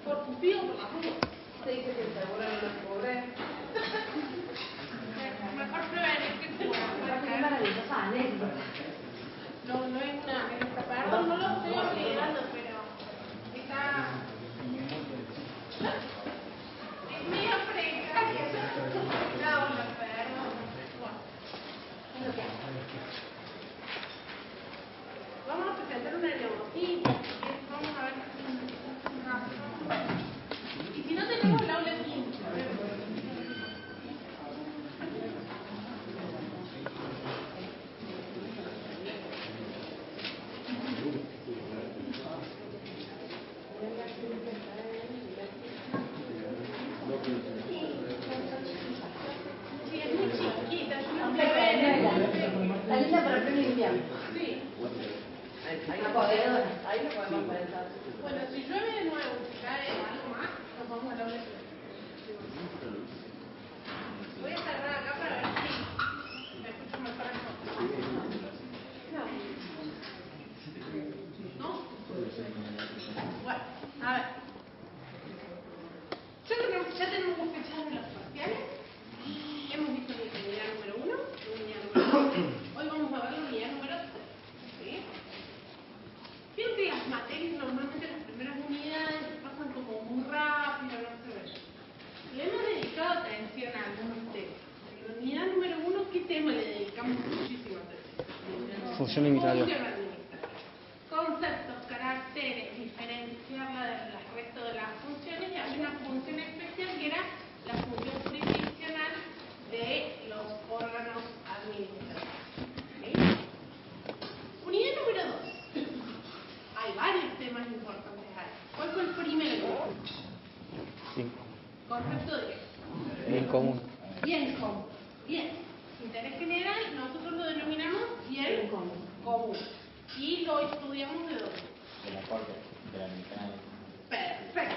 Por tu tío, por la duda. Se dice que el seguro no es pobre. Mejor prevenir que curar. Es una maravillosa anécdota. No es una anécdota. Perdón, no lo estoy obligando, pero está... Es medio precaria. No, perdón. Bueno, lo que hago. Vamos a presentar una neurocita. Vamos a ver. Y si no tenemos el aula 15, a ver. Sí, es muy chiquita, es una plebea. Está linda para el premio invierno. Sí. Hay una corredora, ahí lo podemos pensar. Bueno, si llueve de nuevo, si cae algo más, nos vamos a la aula. Voy a cerrar acá para ver si me escucho mejor el ¿no? ¿No? Bueno, a ver. Ya tenemos fechas de los parciales. Hemos visto la unidad número 1, la unidad número 2. Hoy vamos a ver la unidad número 3. ¿Sí? Vieron que las materias normalmente las primeras unidades pasan como muy rápido, no se ve. Le hemos dedicado atención a algunos temas. En la unidad número 1, ¿qué tema le dedicamos muchísima atención? Función administrativa. Función administrativa. Conceptos, caracteres, diferenciarla del resto de las funciones, y había una función especial que era la función jurisdiccional de los órganos administrativos. ¿Sí? Unidad número 2. Hay varios temas importantes ahí. ¿Cuál fue el primero? Sí. Concepto de Bien común. bien común. Bien. Interés general, nosotros lo denominamos bien común. Y lo estudiamos de dónde. De la corte, de la americana. Perfecto.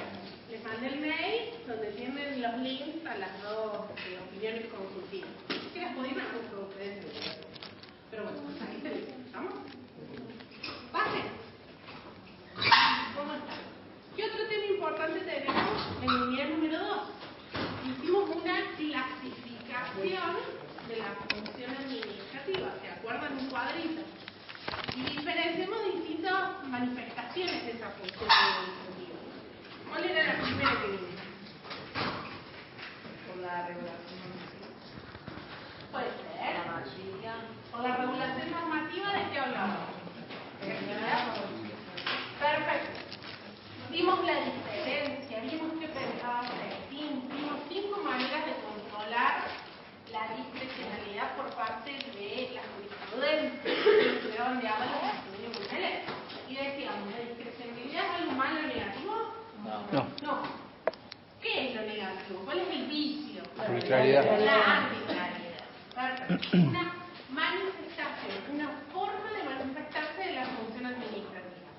Les mandé el mail donde tienen los links a las dos opiniones consultivas. Que las podían hacer por ustedes. Pero bueno, ahí tenemos. ¿Estamos? Base. ¿Cómo está? ¿Qué otro tema importante tenemos en la unidad número 2? Hicimos una clasificación de la función administrativa. ¿Se acuerdan? Un cuadrito. Y diferenciamos distintas manifestaciones de esa función administrativa. ¿Cuál era la primera que vimos? Por la regulación normativa. Puede ser. Por la regulación normativa, ¿de qué hablamos? Perfecto. Vimos la diferencia, vimos que pensaban vimos 5 maneras de controlar la discrecionalidad por parte de la jurisprudencia, de donde hablan los estudios criminales. Y decíamos, ¿la discrecionalidad es algo malo o negativo? No. ¿Qué es lo negativo? ¿Cuál es el vicio? Arbitrariedad. La arbitrariedad. Perfecto. Una manifestación, una forma de manifestarse de la función administrativa.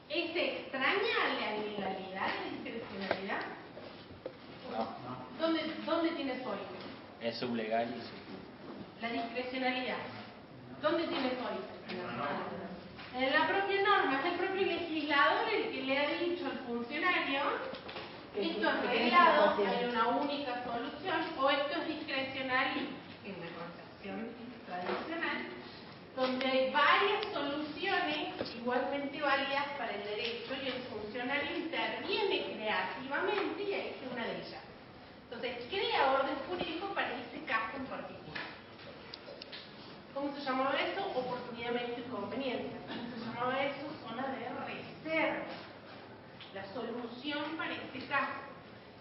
¿Es extraña a la legalidad y discrecionalidad? No. ¿Dónde tiene su origen? Es sublegal y sub... La discrecionalidad. ¿Dónde tiene su origen? En la propia norma. Es el propio legislador el que le ha dicho al funcionario: esto es reglado, hay una única solución, o esto es discrecional y en la concepción tradicional, donde hay varias soluciones igualmente válidas para el derecho y el funcionario interviene creativamente y elige una de ellas. Entonces, crea orden jurídico para ese caso en particular. ¿Cómo se llamaba eso? Oportunidad, mérito y conveniencia. ¿Cómo se llamaba eso? Zona de reserva. La solución para este caso.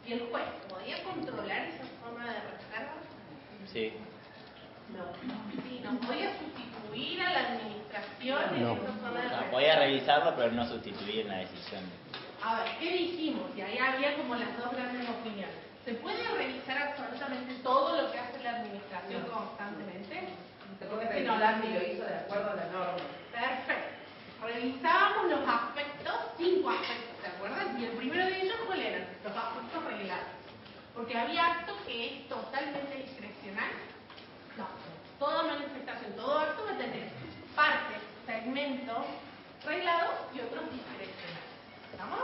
¿Y el juez podía controlar esa zona de reserva? Sí. No. Sí, no podía sustituir a la administración en esa zona de reserva. Podía revisarlo, pero no sustituir en la decisión. A ver, ¿qué dijimos? Y ahí había como las dos grandes opiniones. ¿Se puede revisar absolutamente todo lo que hace la administración constantemente? Se puede revisar si lo hizo de acuerdo a la norma. Perfecto. Revisábamos los aspectos, 5 aspectos, ¿se acuerdan? Y el primero de ellos, ¿cuál eran? Los aspectos reglados. Porque había acto que es totalmente discrecional. No. Toda manifestación, todo acto va a tener partes, segmentos reglados y otros discrecionales. ¿Estamos?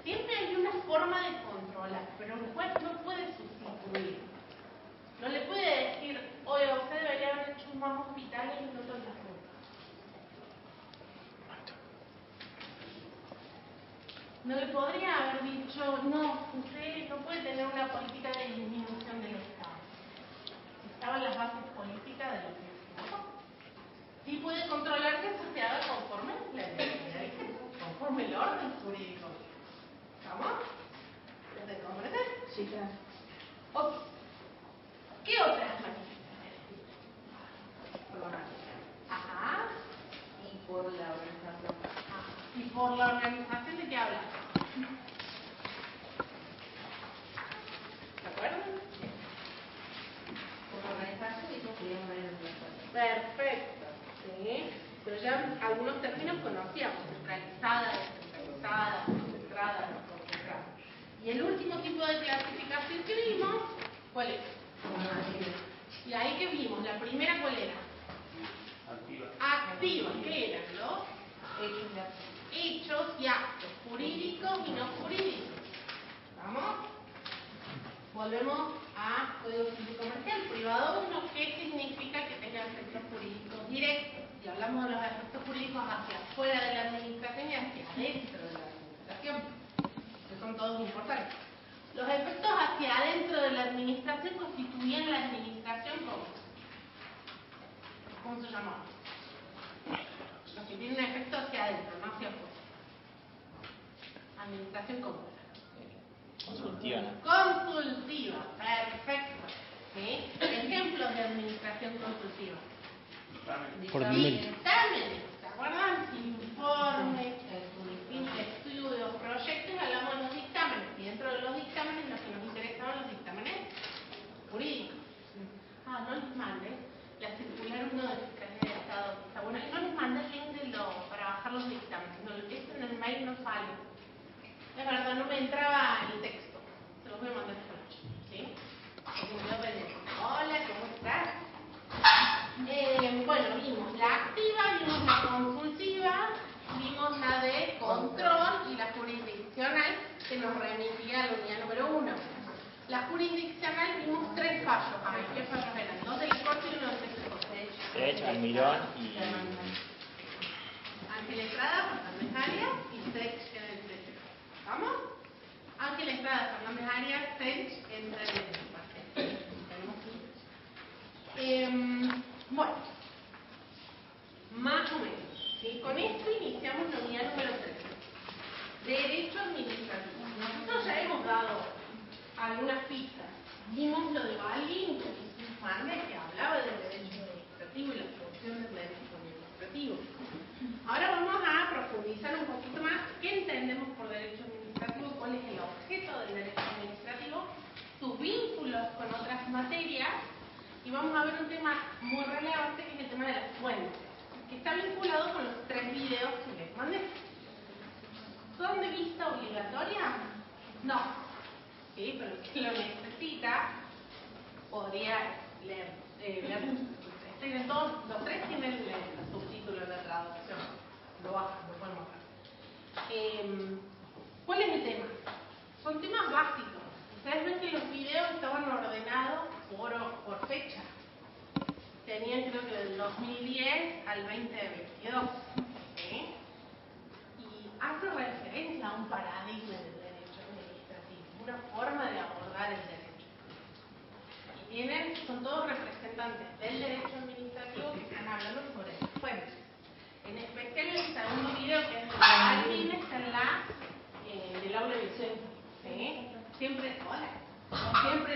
Siempre hay forma de controlar, pero un juez no puede sustituir. No le puede decir, oye, usted debería haber hecho más hospitales y no tantas rutas. No le podría haber dicho, no, usted no puede tener una política de disminución del Estado. Estaban las bases políticas de lo que hicimos. Sí puede controlar que eso se haga conforme la ley, conforme el orden jurídico. ¿Vamos? ¿Ustedes comprenden? Sí, claro. Ok. ¿Qué otras manifestaciones? Por la organización. Ajá. Y por la organización. ¿Y por la organización de qué habla? ¿De acuerdo? Por la organización y podríamos ver el plazo. Perfecto. ¿Sí? Pero ya algunos términos conocíamos: centralizada, descentralizada, concentrada, desconcentrada. Y el último tipo de clasificación que vimos, ¿cuál es? Y ahí que vimos, la primera, ¿cuál era? Activa. Activa. ¿Qué eran? Los hechos y actos, jurídicos y no jurídicos. ¿Vamos? Volvemos a Código Civil Comercial, privado 1, ¿qué significa que tenga efectos jurídicos directos? Y hablamos de los efectos jurídicos hacia afuera de la administración y hacia adentro de la administración, que son todos importantes. Los efectos hacia adentro de la administración constituían la administración ¿cómo se llamaba? Los que tienen efecto hacia adentro, no hacia afuera. Administración común. Consultiva, ¿no? Consultiva, perfecto. ¿Sí? Ejemplos de administración consultiva. Por nivel. Dictámenes, ¿se acuerdan? Informes, estudios, proyectos, hablamos de los dictámenes. Y dentro de los dictámenes, los que nos interesaban, los dictámenes jurídicos. No les mandes la circular 1 de Fiscalía de Estado. Está bueno, no les mandes el link para bajar los dictámenes. No, esto en el mail no sale. Es verdad, no me entraba el texto. Se los voy a mandar esta noche. ¿Sí? Porque me quedo pendiente. Hola, ¿cómo estás? Bueno, vimos la activa, vimos la consultiva, vimos la de control y la jurisdiccional, que nos remitía a la unidad número 1. La jurisdiccional vimos 3 fallos. A ver, ¿qué fallos eran? 2 del corte y 1 del TCJ. De hecho, Almirón y... Ángel Estrada, Fernández Arias y Sech en el TCJ. ¿Vamos? Ángel Estrada, Fernández Arias, Sech en el bueno, más o menos, ¿sí? Con esto iniciamos la unidad número 3. Derecho administrativo. Nosotros ya hemos dado algunas pistas. Vimos lo de Balin, que hablaba del derecho administrativo y la función del derecho administrativo. Ahora vamos a profundizar un poquito más qué entendemos por derecho administrativo, cuál es el objeto del derecho administrativo, sus vínculos con otras materias. Y vamos a ver un tema muy relevante, que es el tema de las fuentes, que está vinculado con los 3 videos que les mandé. ¿Son de vista obligatoria? No. Sí, pero el que lo necesita podría leer. Tienen todos, los 3 tienen el subtítulo en la traducción. Lo bajan, lo pueden bajar. ¿Cuál es el tema? Son temas básicos. Ustedes ven que los videos estaban ordenados por fecha. Tenían, creo que del 2010 al 2022. ¿Sí? Y hace referencia a un paradigma del derecho administrativo, una forma de abordar el derecho. Y son todos representantes del derecho administrativo que están hablando sobre las fuentes. En especial el segundo video, que es el de Alvin, está en del aula visual. ¿Sí? Siempre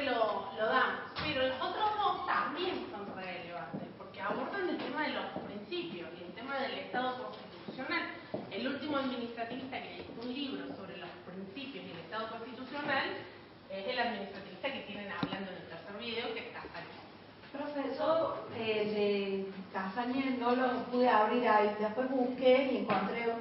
lo damos, pero los otros 2 también son relevantes porque abordan el tema de los principios y el tema del Estado constitucional. El último administrativista que editó un libro sobre los principios y el Estado constitucional es el administrativista que tienen hablando en el tercer video, que es Castañeda. Profesor, de Castañeda no lo pude abrir ahí, después busqué y encontré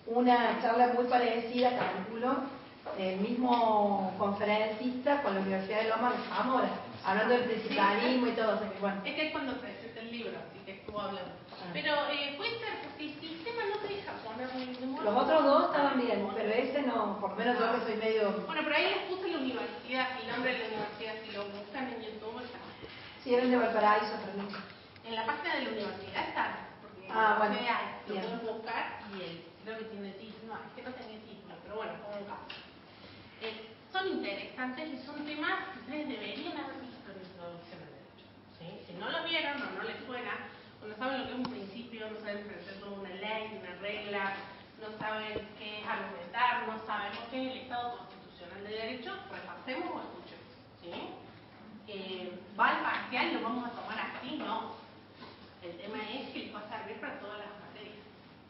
una charla muy parecida, calculo, el mismo conferencista con la Universidad de Lomas de Zamora, hablando del principalismo y todo, o sea que bueno. Es cuando presenta el libro, así que estuvo hablando. Pero puede ser, porque el sistema no te deja poner Los otros dos estaban bien, pero ese no, por lo menos yo que soy medio... Bueno, pero ahí les puse la universidad, el nombre de la universidad, si lo buscan en YouTube está. Sí, eran de Valparaíso, pero no. En la página de la universidad está, porque Bueno, lo bien. pueden buscar y creo que tiene título, no, es que no tenía título, pero bueno, como un caso. Son interesantes y son temas que ustedes deberían haber visto en introducción al derecho. ¿Sí? Si no lo vieron o no les suena, o no saben lo que es un principio, no saben presentar una ley, una regla, no saben qué es argumentar, no sabemos qué es el Estado constitucional de derecho, repasemos o escuchemos. ¿Sí? ¿Va al parcial? ¿Lo vamos a tomar así? No. El tema es que les va a servir para todas las materias.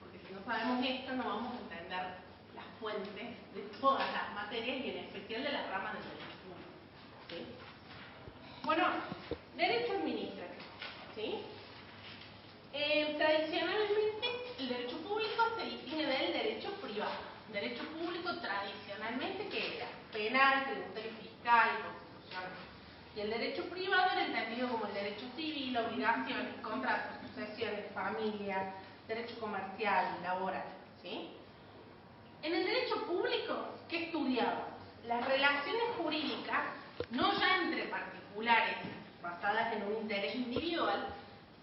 Porque si no sabemos esto, no vamos a entender las fuentes de todas las materias y en especial de las ramas del derecho público. ¿Sí? Bueno, derecho administrativo. ¿Sí? Tradicionalmente, el derecho público se distingue del derecho privado. Derecho público tradicionalmente, ¿qué era? Penal, tributario, fiscal, constitucional. Y el derecho privado era entendido como el derecho civil, obligaciones, contratos, sucesiones, familia, derecho comercial, laboral. ¿Sí? En el derecho público, ¿qué estudiaba? Las relaciones jurídicas, no ya entre particulares, basadas en un interés individual,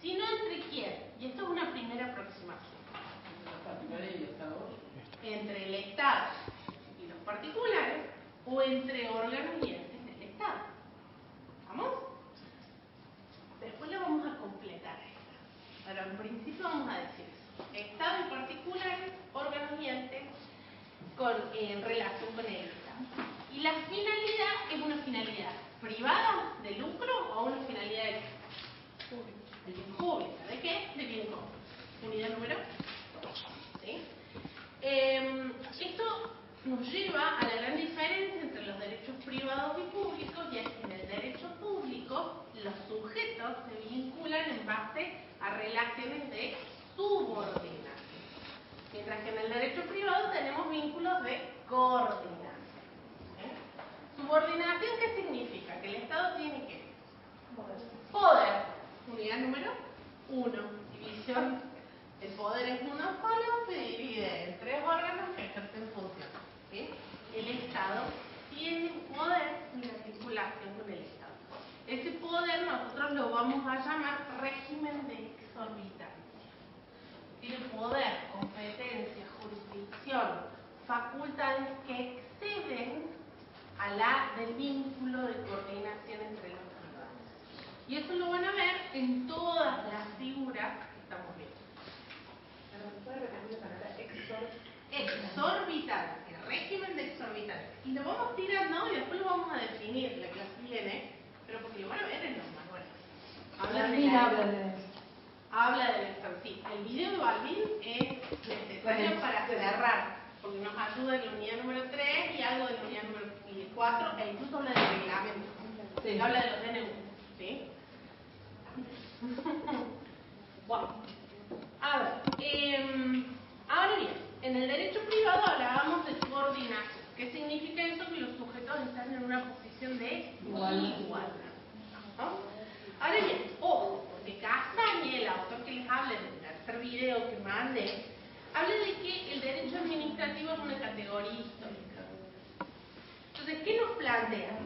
sino entre quién. Y esto es una primera aproximación. Entre el Estado y los particulares, o entre órganos y entes del Estado. ¿Vamos? Después lo vamos a completar esta. Pero en principio vamos a decir eso. Estado y particulares, órganos y entes en relación con el Estado. Y la finalidad es una finalidad privada, de lucro, o una finalidad de pública. ¿De qué? De bien común. Unidad número 2. ¿Sí? Esto nos lleva a la gran diferencia entre los derechos privados y públicos, y es que en el derecho público los sujetos se vinculan en base a relaciones de subordinación, mientras que en el derecho privado tenemos vínculos de coordinación. ¿Subordinación qué significa? Que el Estado tiene que poder, unidad número 1, división, el poder es uno solo, se divide en 3 órganos que ejercen funciones. ¿Sí? El Estado tiene poder y articulación con el Estado. Ese poder nosotros lo vamos a llamar régimen de exorbitancia. Tiene poder, competencia, jurisdicción, facultades que exceden a la del vínculo de coordinación entre los privados. Y eso lo van a ver en todas las figuras que estamos viendo. ¿Puede repetir la palabra Exorbitancia, régimen de exorbitancia. Y lo vamos tirando y después lo vamos a definir, la clase viene, pero porque lo van a ver en los manuales. Habla del Estado. Sí, el video de Balvin es necesario para cerrar, porque nos ayuda en la unidad número 3 y algo de la unidad número 4, e incluso habla del reglamento. Sí. Habla de los DNU. ¿Sí? Bueno, a ver, ahora bien, en el derecho privado hablábamos de subordinación. ¿Qué significa eso? Que los sujetos están en una posición de igualdad. ¿No? Ahora bien, ojo, porque Castaña, el autor que les habla en el tercer video que mandé, habla de que el derecho administrativo es una categoría histórica. Entonces, ¿qué nos plantea?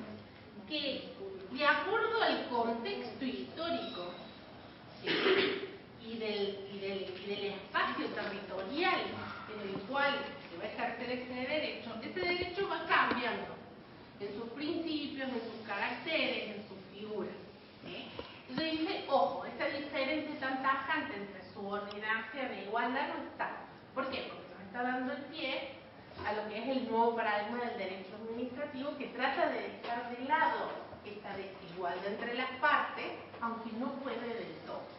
Que de acuerdo al contexto histórico, ¿sí?, y del espacio territorial en el cual se va a ejercer ese derecho va cambiando en sus principios, en sus caracteres, en sus figuras. ¿Sí? Entonces dice, ojo, esta diferencia tan tajante entre subordinación e igualdad no está. ¿Por qué? Porque nos está dando el pie a lo que es el nuevo paradigma del derecho administrativo, que trata de dejar de lado esta desigualdad entre las partes, aunque no puede del todo.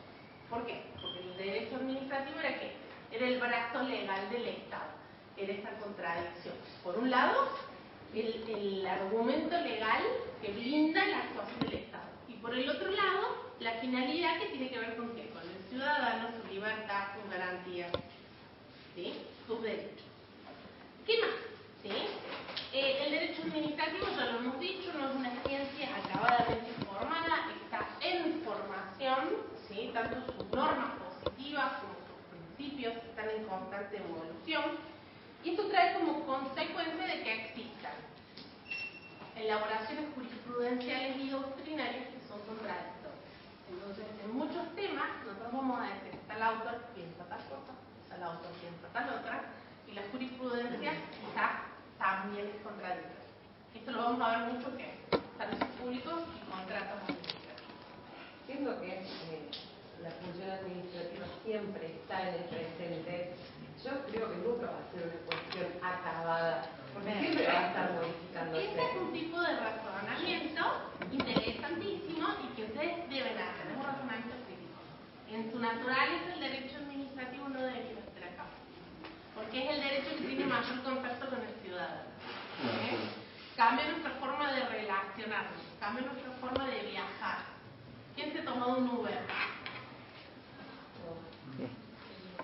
¿Por qué? Porque el derecho administrativo era ¿qué? Era el brazo legal del Estado. Era esta contradicción. Por un lado, el argumento legal que blinda la actuación del Estado. Y por el otro lado, la finalidad que tiene que ver con ¿qué? Con el ciudadano, su libertad, sus garantías, ¿sí?, sus derechos. ¿Qué más? ¿Sí? El derecho administrativo, ya lo hemos dicho, no es una ciencia acabadamente formada, está en formación, ¿sí?, tanto sus normas positivas como sus principios están en constante constante evolución, y esto trae como consecuencia de que existan elaboraciones jurisprudenciales y doctrinarias que son contradictorias. Entonces, en muchos temas, nosotros vamos a decir, tal autor piensa tal cosa, tal autor piensa tal otra, y la jurisprudencia quizás también es contradictoria. Esto lo vamos a ver mucho que servicios públicos y contratos administrativos. Siendo que la función administrativa siempre está en el presente, yo creo que nunca va a ser una cuestión acabada, porque siempre va a estar modificándose. Este es un tipo de razonamiento interesantísimo y que ustedes deben hacer, es un razonamiento crítico. En su naturaleza el derecho administrativo no debería estar acá, porque es el derecho que tiene mayor contacto con el ciudadano. Cambia nuestra forma de relacionarnos, cambia nuestra forma de viajar. ¿Quién se tomó un Uber?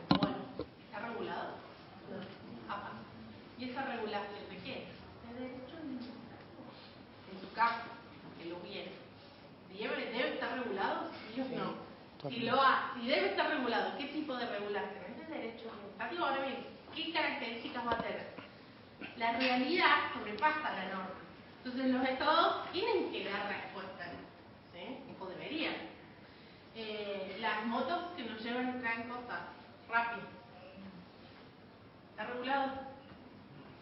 Bueno, ¿está regulado? No. Apa. ¿Y esa regulación de qué es? De derecho administrativo. En su caso, que lo viene. ¿Debe estar regulado? Sí o no. Si debe estar regulado, ¿qué tipo de regulación? Es de derecho administrativo. Ahora bien, ¿qué características va a tener? La realidad sobrepasa la norma. Entonces los estados tienen que dar respuesta, ¿sí? O deberían. Las motos que nos llevan y traen cosas rápido. ¿Está regulado?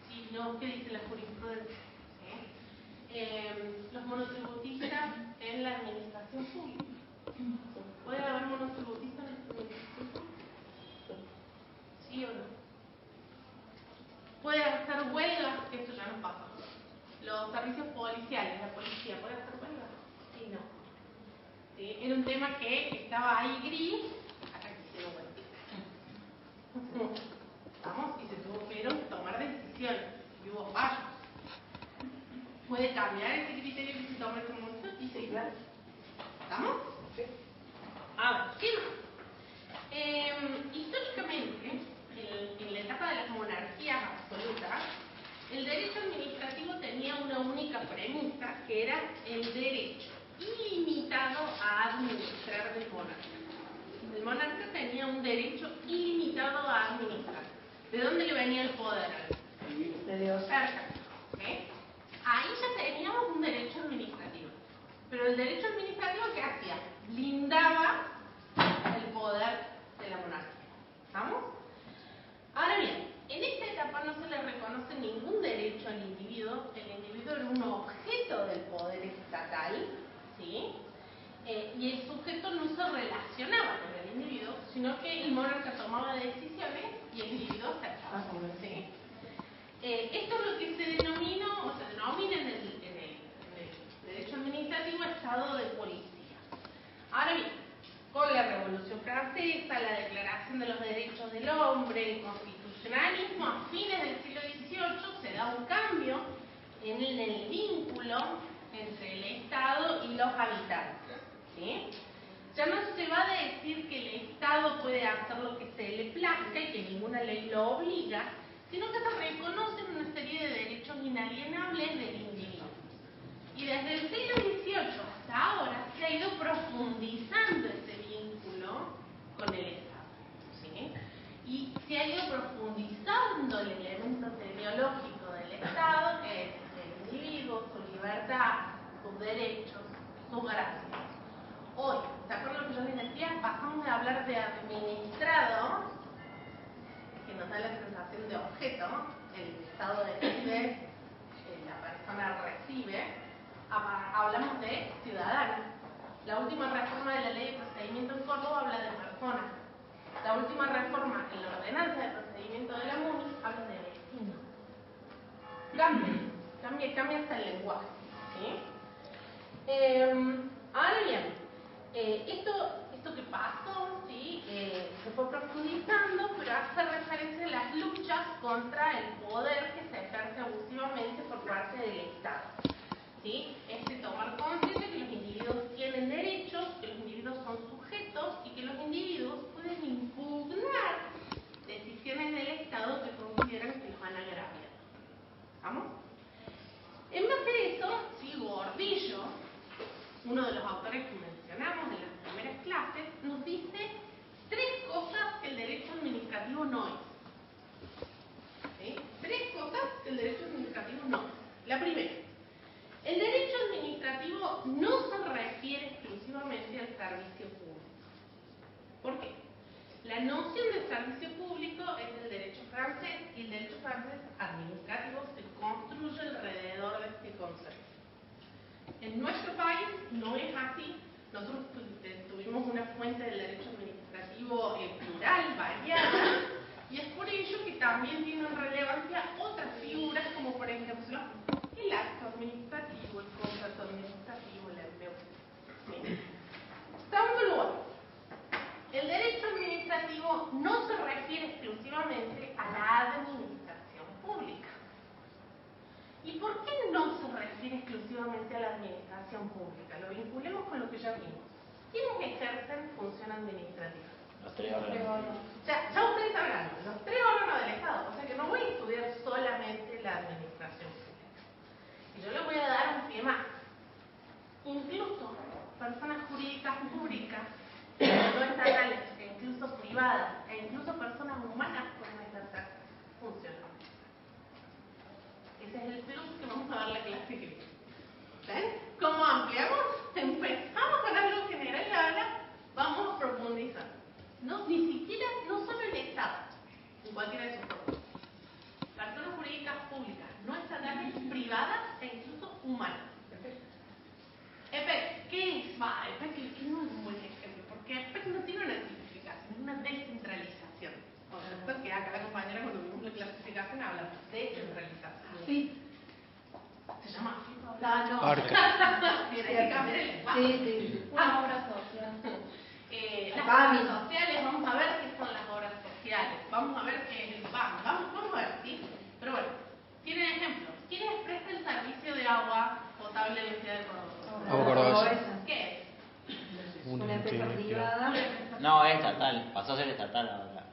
Sí, no, ¿qué dice la jurisprudencia? ¿Sí? Los monotributistas en la administración pública. ¿Puede haber monotributistas en la administración pública? ¿Sí o no? Puede hacer huelgas, que esto ya no pasa. Los servicios policiales, la policía, ¿puede hacer huelgas? Sí, no. ¿Sí? Era un tema que estaba ahí gris hasta que se dio vuelta. ¿Vamos? Y se tuvieron que tomar decisiones y hubo fallos. ¿Puede cambiar ese criterio que se toma en este momento? Y sí, claro. ¿Estamos? Sí. A ver, ¿qué más? Históricamente, en la etapa de las monarquías absolutas, el derecho administrativo tenía una única premisa, que era el derecho ilimitado a administrar del monarca. El monarca tenía un derecho ilimitado a administrar. ¿De dónde le venía el poder? De Dios. Perfecto. ¿Okay? Ahí ya teníamos un derecho administrativo. Pero el derecho administrativo, ¿qué hacía? Blindaba el poder de la monarquía. ¿Estamos? Ahora bien, en esta etapa no se le reconoce ningún derecho al individuo. El individuo era un objeto del poder estatal, ¿sí? Y el sujeto no se relacionaba con el individuo, sino que el monarca tomaba decisiones y el individuo aceptaba. ¿Sí? Esto es lo que se denomina en el derecho administrativo estado de policía. Ahora bien, con la Revolución Francesa, la Declaración de los Derechos del Hombre, el constitucionalismo, a fines del siglo XVIII se da un cambio en el vínculo entre el Estado y los habitantes. ¿Sí? Ya no se va a decir que el Estado puede hacer lo que se le plazca y que ninguna ley lo obliga, sino que se reconocen una serie de derechos inalienables del individuo. Y desde el siglo XVIII hasta ahora se ha ido profundizando ese vínculo con el Estado. ¿Sí? Y se ha ido profundizando el elemento teleológico del Estado, que es el individuo, su libertad, sus derechos, sus gracias. Hoy, ¿de acuerdo a lo que yo les decía? Pasamos de hablar de administrado, que nos da la sensación de objeto, el Estado decide, la persona recibe, hablamos de ciudadano. La última reforma de la ley de procedimiento en Córdoba habla de persona. La última reforma en la ordenanza de procedimiento de la MUNI habla de vecino. Cambia hasta el lenguaje. ¿Sí? Ahora bien, esto que pasó, ¿sí? Se fue profundizando, pero hace referencia a las luchas contra el poder que se ejerce abusivamente por parte del Estado. ¿Sí? Es de tomar conciencia que los individuos tienen derechos, que los individuos son sujetos y que los individuos pueden impugnar decisiones del Estado que consideran que los van a agraviar. ¿Vamos? En base a eso, sí, Gordillo, uno de los autores que mencionamos en las primeras clases, nos dice tres cosas que el derecho administrativo no es. El derecho administrativo no se refiere exclusivamente al servicio público. ¿Por qué? La noción de servicio público es del derecho francés y el derecho francés administrativo se construye alrededor de este concepto. En nuestro país no es así. Nosotros tuvimos una fuente del derecho administrativo plural, variada, y es por ello que también tienen relevancia otras figuras como por ejemplo el acto administrativo, el contrato administrativo, el empleo. ¿Sí? Segundo lugar, el derecho administrativo no se refiere exclusivamente a la administración pública. ¿Y por qué no se refiere exclusivamente a la administración pública? Lo vinculemos con lo que ya vimos. ¿Quiénes ejercen función administrativa? Los tres órganos. Ya ustedes sabrán, los tres órganos del Estado. O sea que no voy a estudiar solamente la administración pública. Y yo les voy a dar un pie más. Incluso personas jurídicas públicas, no estatales, e incluso privadas, e incluso personas humanas pueden ejercer funciones. Ese es el plus que vamos a dar la clase que viene. ¿Ven? ¿Cómo ampliamos? Empezamos con algo general y ahora vamos a profundizar. Ni siquiera, no solo el Estado, en cualquiera de sus formas. Personas jurídicas públicas, no estatales, privadas e incluso humanas. EPEC, ¿qué es? EPEC no es un buen ejemplo, porque EPEC no tiene una simplificación, es una descentralización. Esto que acá la compañera cuando vimos la clasificación habla de descentralización. Sí. ¿Se llama así? No. Arca. Bien, hay que cambiar el espacio. Sí. Una obra social. Las obras sociales, vamos a ver qué son las obras sociales, vamos a ver qué es el PAM, vamos a ver, ¿sí? Pero bueno, tienen ejemplos. ¿Quiénes prestan el servicio de agua potable en la ciudad de Córdoba? Agua Cordobesa. ¿Qué es? Una empresa privada. No, es estatal. Pasó a ser estatal ahora.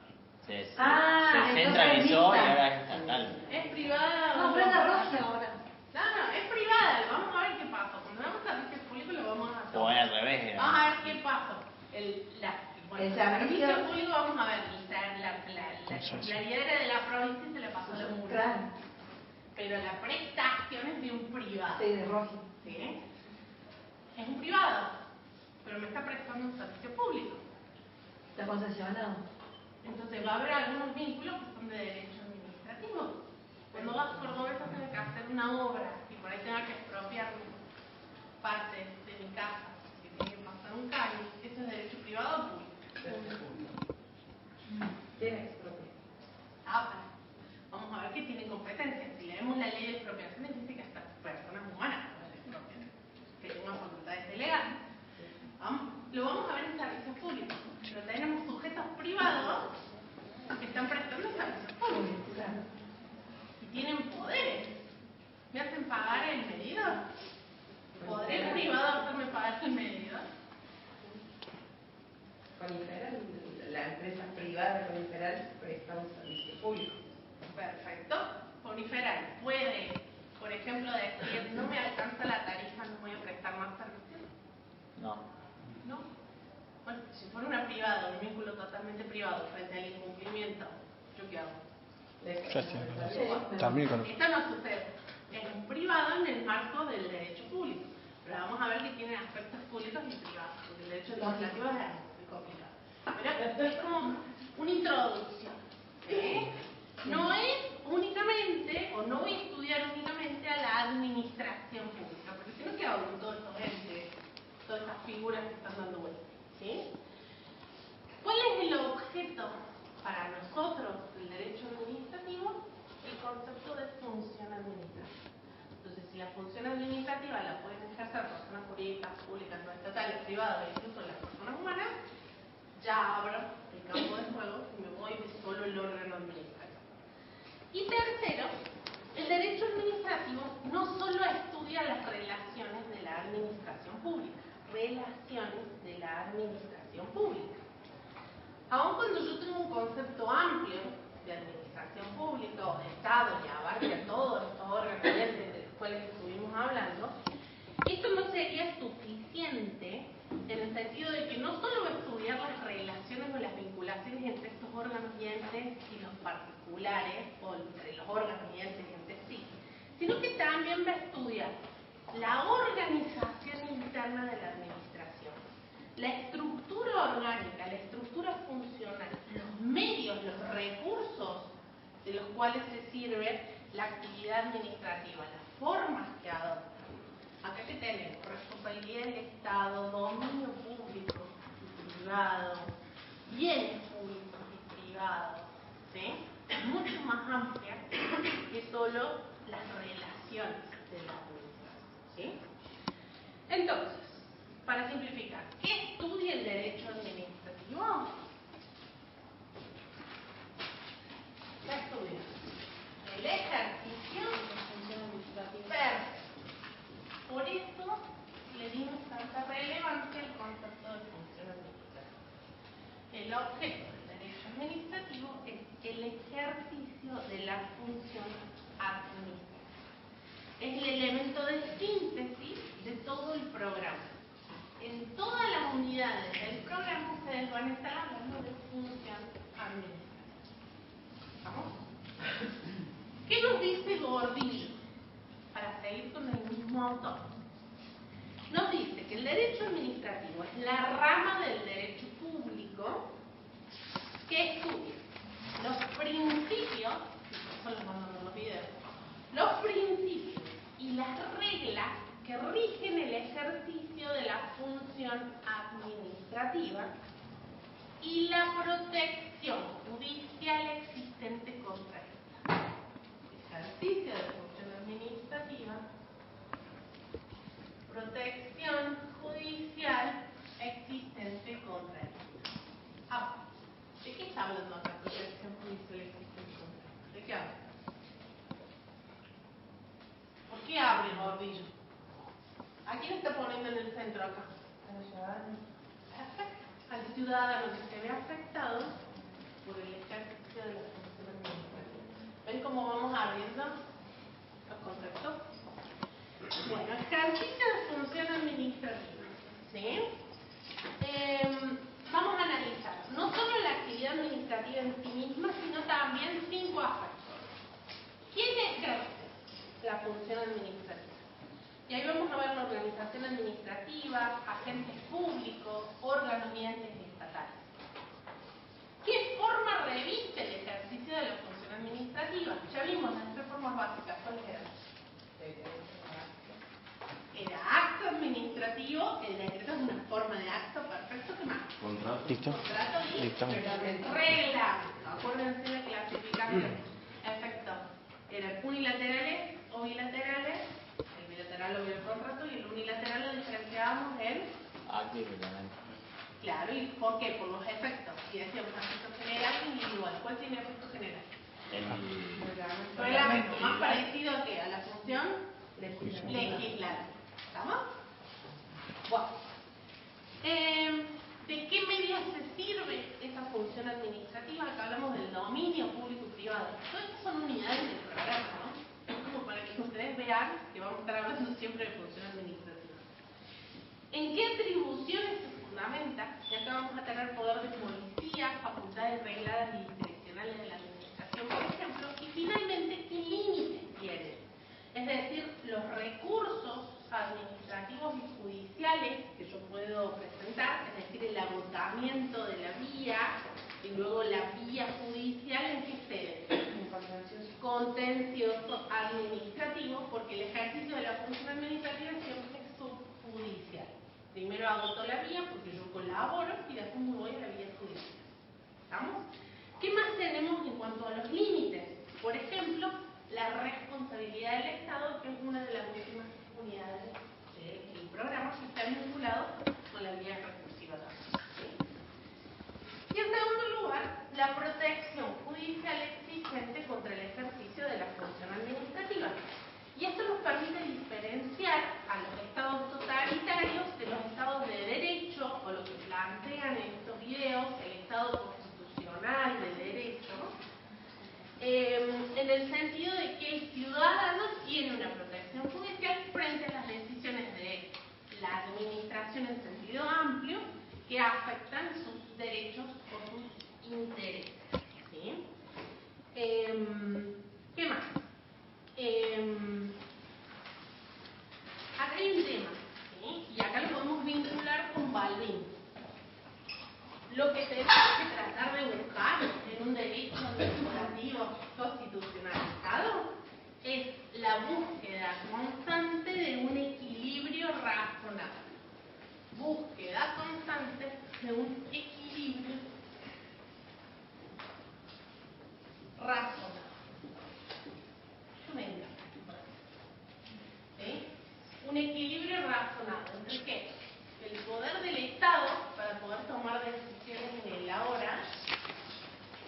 Se entonces centralizó y es mixta. ahora es estatal. ¿Es privada? No, pero es la roja ahora. No, es privada. Vamos a ver qué pasó. Cuando vamos a servicio público lo vamos a hacer. O al revés. Era. Vamos a ver qué pasó. El servicio público, vamos a ver, la titularidad era de la provincia y se la pasó a la municipalidad. Claro. Pero la prestación es de un privado. Sí, de rojo. ¿Sí? Es un privado, pero me está prestando un servicio público. Está concesionado. Entonces va a haber algunos vínculos que son de derecho administrativo. Cuando vas Cordobesa tengo que hacer una obra y por ahí tengo que expropiar parte de mi casa, que tiene que pasar un caño, ¿eso es derecho privado o público? Tiene expropiación. Vamos a ver qué tiene competencia. Si leemos la ley de expropiaciones dice que hasta personas humanas pueden expropiar, que tengan facultades delegadas. Lo vamos a ver en servicios públicos, pero tenemos sujetos privados que están prestando servicios públicos y tienen poderes. ¿Me hacen pagar el medidor? ¿Podría el privado hacerme pagar el medidor? Coniferal, la empresa privada Coniferal presta un servicio público. Perfecto. Coniferal puede, por ejemplo, decir, no me alcanza la tarifa, no voy a prestar más servicios. No. ¿No? Bueno, si fuera una privada, un vínculo totalmente privado frente al incumplimiento, ¿yo qué hago? Ya sí, también con Esto no sucede. Es un privado en el marco del derecho público. Pero vamos a ver que tiene aspectos públicos y privados, porque el derecho administrativo es muy complicado. Pero esto es como una introducción. No es únicamente, o no voy a estudiar únicamente a la administración pública, porque si no, ¿qué hago con todos estos entes, todas estas figuras que están dando vueltas? ¿Sí? ¿Cuál es el objeto para nosotros del derecho administrativo? El concepto de función administrativa. Entonces, si la función administrativa la pueden ejercer personas jurídicas, públicas, no estatales, privadas e incluso las personas humanas, ya abro el campo de juego y me voy de solo el órgano administrativo. Y tercero, el derecho administrativo no solo estudia las relaciones de la administración pública, relaciones de la administración pública. Aun cuando yo tengo un concepto amplio de administración pública o de Estado y abarca todos estos órganos de los cuales estuvimos hablando, esto no sería suficiente en el sentido de que no solo va a estudiar las relaciones o las vinculaciones entre estos órganos y entes y los particulares, o entre los órganos y entes sí, sino que también va a estudiar la organización interna de la administración, la estructura orgánica, la estructura funcional, los medios, los recursos de los cuales se sirve la actividad administrativa, las formas que adopta. Acá que tenemos responsabilidad del Estado, dominio público y privado, bienes públicos y privados, ¿sí? Es mucho más amplia que solo las relaciones de la administración, ¿sí? Entonces, para simplificar, ¿qué estudia el derecho administrativo? ¿Qué estudia? El ejercicio de la función administrativa. Por eso le dimos tanta relevancia al concepto de función administrativa. El objeto del derecho administrativo es el ejercicio de la función administrativa. Es el elemento de síntesis de todo el programa. En todas las unidades del programa ustedes van a estar hablando de función administrativa. ¿Vamos? ¿Qué nos dice Gordillo? Para seguir con el mismo autor. Nos dice que el derecho administrativo es la rama del derecho público que estudia los principios, eso los mandamos en los videos, los principios y las reglas que rigen el ejercicio de la función administrativa y la protección judicial existente contra esta. Ejercicio de función administrativa, protección judicial existente contra esta. Ahora, ¿de qué está hablando acá protección judicial existente contra esta? ¿De qué habla? ¿Por qué abre Gordillo? ¿A quién está poniendo en el centro acá? A los ciudadanos. Al ciudadano que se ve afectado por el ejercicio de la función administrativa. ¿Ven cómo vamos abriendo los conceptos? Bueno, ejercicio de función administrativa. ¿Sí? Vamos a analizar no solo la actividad administrativa en sí misma, sino también 5 aspectos. ¿Quién ejerce la función administrativa? Y ahí vamos a ver la organización administrativa, agentes públicos, órganos y entes estatales. ¿Qué forma reviste el ejercicio de la función administrativa? Ya vimos las 3 formas básicas. ¿Cuáles eran? Era acto administrativo, el decreto es una forma de acto, perfecto. ¿Qué más? Contrato. Listo. Contrato y Dictamen. regla. Acuérdense de la clasificación. Efecto. Eran unilaterales o bilaterales. El bilateral lo vio el contrato y el unilateral lo diferenciábamos en Acto y reglamento. claro. ¿Y por qué? Por los efectos. Y decíamos efecto general e individual. ¿Cuál tiene efecto general? El Reglamento. Más parecido a qué? A la función legislar. ¿Estamos? Bueno. ¿De qué medios se sirve esa función administrativa? Acá hablamos del dominio público y privado. Todas estas son unidades del programa, ¿no? Es como para que ustedes vean que vamos a estar hablando siempre de función administrativa. ¿En qué atribuciones se fundamenta? Y acá vamos a tener poder de policía, facultades regladas y discrecionales de la administración, por ejemplo, y finalmente, ¿qué límites tiene? Es decir, los recursos administrativos y judiciales que yo puedo presentar, es decir, el agotamiento de la vía y luego la vía judicial, ¿en qué sede? Contencioso administrativo, porque el ejercicio de la función administrativa siempre es subjudicial. Primero agoto la vía porque yo colaboro y después me voy a la vía judicial. ¿Estamos? ¿Qué más tenemos en cuanto a los límites? Por ejemplo, la responsabilidad del Estado, que es una de las últimas unidades del programa, que está vinculado con la vía recursiva también. ¿Sí? Y en segundo lugar, la protección judicial exigente contra el ejercicio de la función administrativa. Y esto nos permite diferenciar a los estados totalitarios de los estados de derecho, o lo que plantean en estos videos, el estado constitucional de derecho, en el sentido de que el ciudadano tiene una protección judicial frente a las decisiones de la administración en sentido amplio que afectan sus derechos o sus intereses. ¿Sí? ¿Qué más? Acá lo que tenemos que tratar de buscar en un derecho administrativo constitucionalizado es la búsqueda constante de un equilibrio razonable. Búsqueda constante de un equilibrio razonable. Yo me encanta. ¿Sí? Un equilibrio razonable. ¿Entre qué? El poder del Estado para poder tomar decisiones en el ahora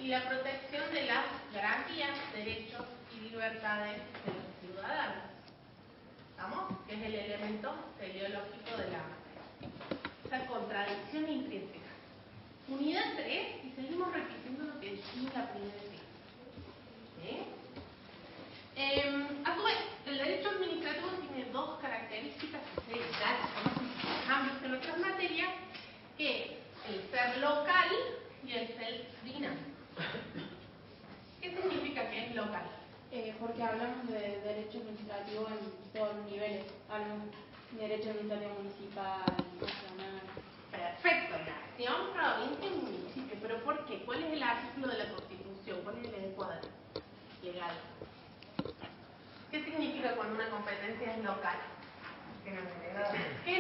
y la protección de las garantías, derechos y libertades de los ciudadanos. ¿Estamos? Que es el elemento teleológico de la materia. Esa contradicción intrínseca. Unidad 3, y seguimos repitiendo lo que dijimos la primera vez. ¿Sí? A su vez, el derecho administrativo tiene dos características que se conocen ambos en otras materias, que es el ser local y el ser dinámico. ¿Qué significa que es local? Porque hablamos de derecho administrativo en todos los niveles. Hablamos de derecho administrativo municipal, nacional. Perfecto, nación, provincia y municipio. ¿Pero por qué? ¿Cuál es el artículo de la Constitución? ¿Cuál es el encuadre legal? ¿Qué significa cuando una competencia es local? Que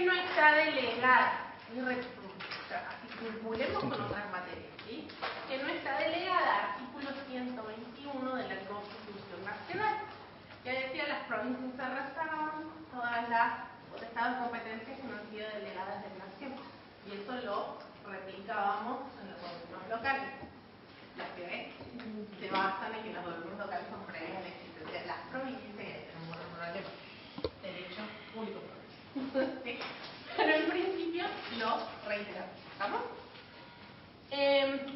no está delegada. Así vinculemos con otras materias, ¿sí? Que no está delegada, artículo 121 de la Constitución Nacional, que decía las provincias se arrastraron todas las potestades o competencias que no han sido delegadas de la nación. Y eso lo replicábamos en los gobiernos locales. Los que se basan en que los gobiernos locales son previos a la existencia de las provincias y tenemos un problema. Derecho público. ¿Sí? Pero en principio lo reiteramos. ¿Estamos?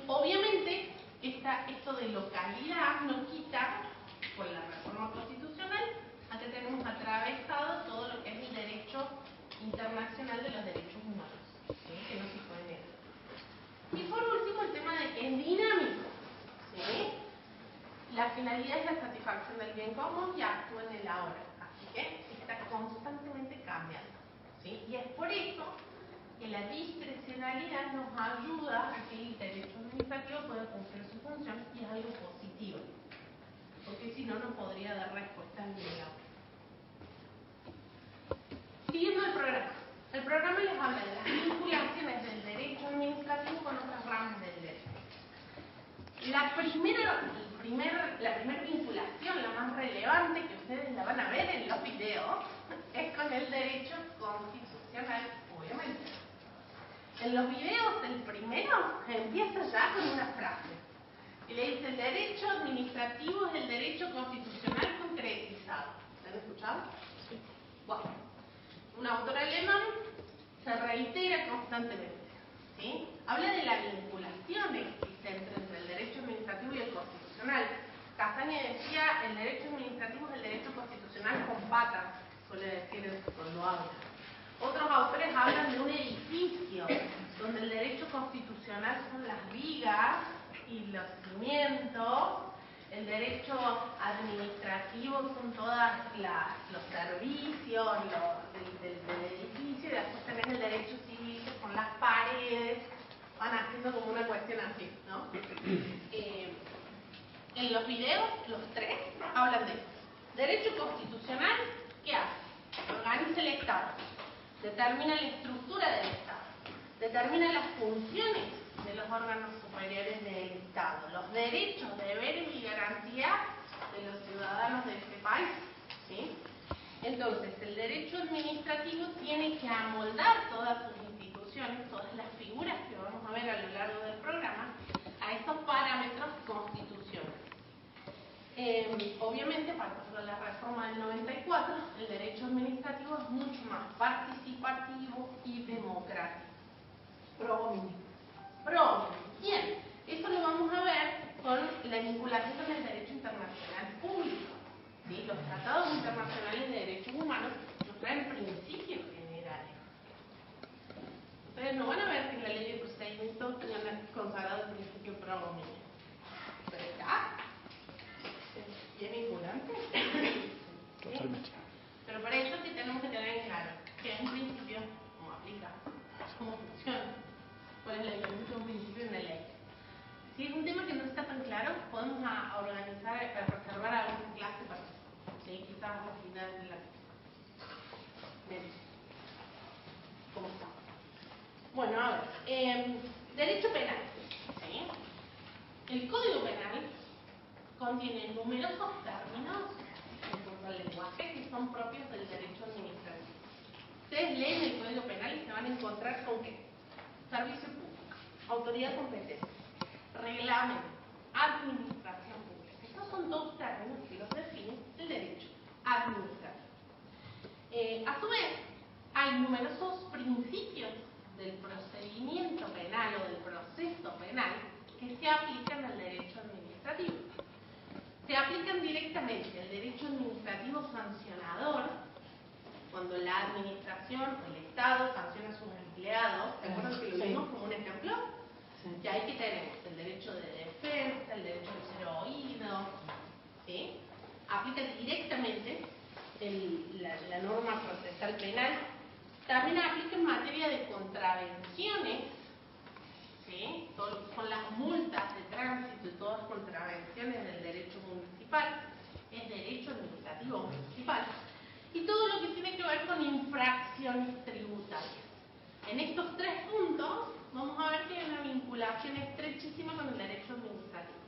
Obviamente, esto de localidad no quita, con la reforma constitucional, a que tenemos atravesado todo lo que es el derecho internacional de los derechos humanos, ¿sí? Que no se puede negar. Y por último, el tema de que es dinámico. ¿Sí? La finalidad es la satisfacción del bien común y actúa en el ahora. Así que está constantemente cambiando. ¿Sí? Y es por eso que la discrecionalidad nos ayuda a que el derecho administrativo pueda cumplir su función y es algo positivo. Porque si no, no podría dar respuesta al bien ahora. Siguiendo el programa. El programa les habla de las vinculaciones del derecho administrativo con otras ramas del derecho. La primera vinculación, la más relevante, que ustedes la van a ver en los videos, es con el derecho constitucional, obviamente. En los videos, el primero empieza ya con una frase. Y le dice, el derecho administrativo es el derecho constitucional concretizado. ¿Lo han escuchado? Sí. Bueno, un autor alemán se reitera constantemente. ¿Sí? Habla de la vinculación existente entre el derecho administrativo y el constitucional. Castaña decía, el derecho administrativo es el derecho constitucional con patas, suele decir cuando habla. Otros autores hablan de un edificio, donde el derecho constitucional son las vigas y los cimientos, el derecho administrativo son todos los servicios del edificio, y después tenés el derecho civil, que son las paredes, van haciendo como una cuestión así, ¿no? En los videos, los tres hablan de eso. Derecho constitucional, ¿qué hace? Organiza el Estado, determina la estructura del Estado, determina las funciones de los órganos superiores del Estado, los derechos, deberes y garantías de los ciudadanos de este país. ¿Sí? Entonces, el derecho administrativo tiene que amoldar todas sus instituciones, todas las figuras que vamos a ver a lo largo del programa, a estos parámetros constitucionales. Obviamente, a partir de la reforma del 94, el derecho administrativo es mucho más participativo y democrático. Bien, esto lo vamos a ver con la vinculación con el derecho internacional público. ¿Sí? Los tratados internacionales de derechos humanos nos traen principios generales. Ustedes no van a ver que en la ley de procedimiento tengan consagrado el principio pro hominem. Pero está. ¿Y es vinculante? Totalmente. Pero para eso sí tenemos que tener en claro que es un principio, cómo aplica, cómo funciona, cuál es la diferencia de un principio y Bueno, a ver, derecho penal. ¿Sí? El Código Penal contiene numerosos términos en cuanto al lenguaje que son propios del derecho administrativo. Ustedes leen el Código Penal y se van a encontrar con ¿qué? Servicio público, autoridad competente, reglamento, administración pública. Estos son dos términos que los definen el derecho administrativo. A su vez, hay numerosos principios del procedimiento penal o del proceso penal que se aplican al derecho administrativo. Se aplican directamente al derecho administrativo sancionador, cuando la administración o el Estado sanciona a sus empleados. ¿Se acuerdan que lo vimos como un ejemplo? Sí. Y ahí que tenemos el derecho de defensa, el derecho de ser oído, ¿sí? Aplica directamente la norma procesal penal. También aplica en materia de contravenciones, ¿sí? Todo lo que son las multas de tránsito y todas contravenciones del derecho municipal, es derecho administrativo municipal. Y todo lo que tiene que ver con infracciones tributarias. En estos tres puntos vamos a ver que hay una vinculación estrechísima con el derecho administrativo.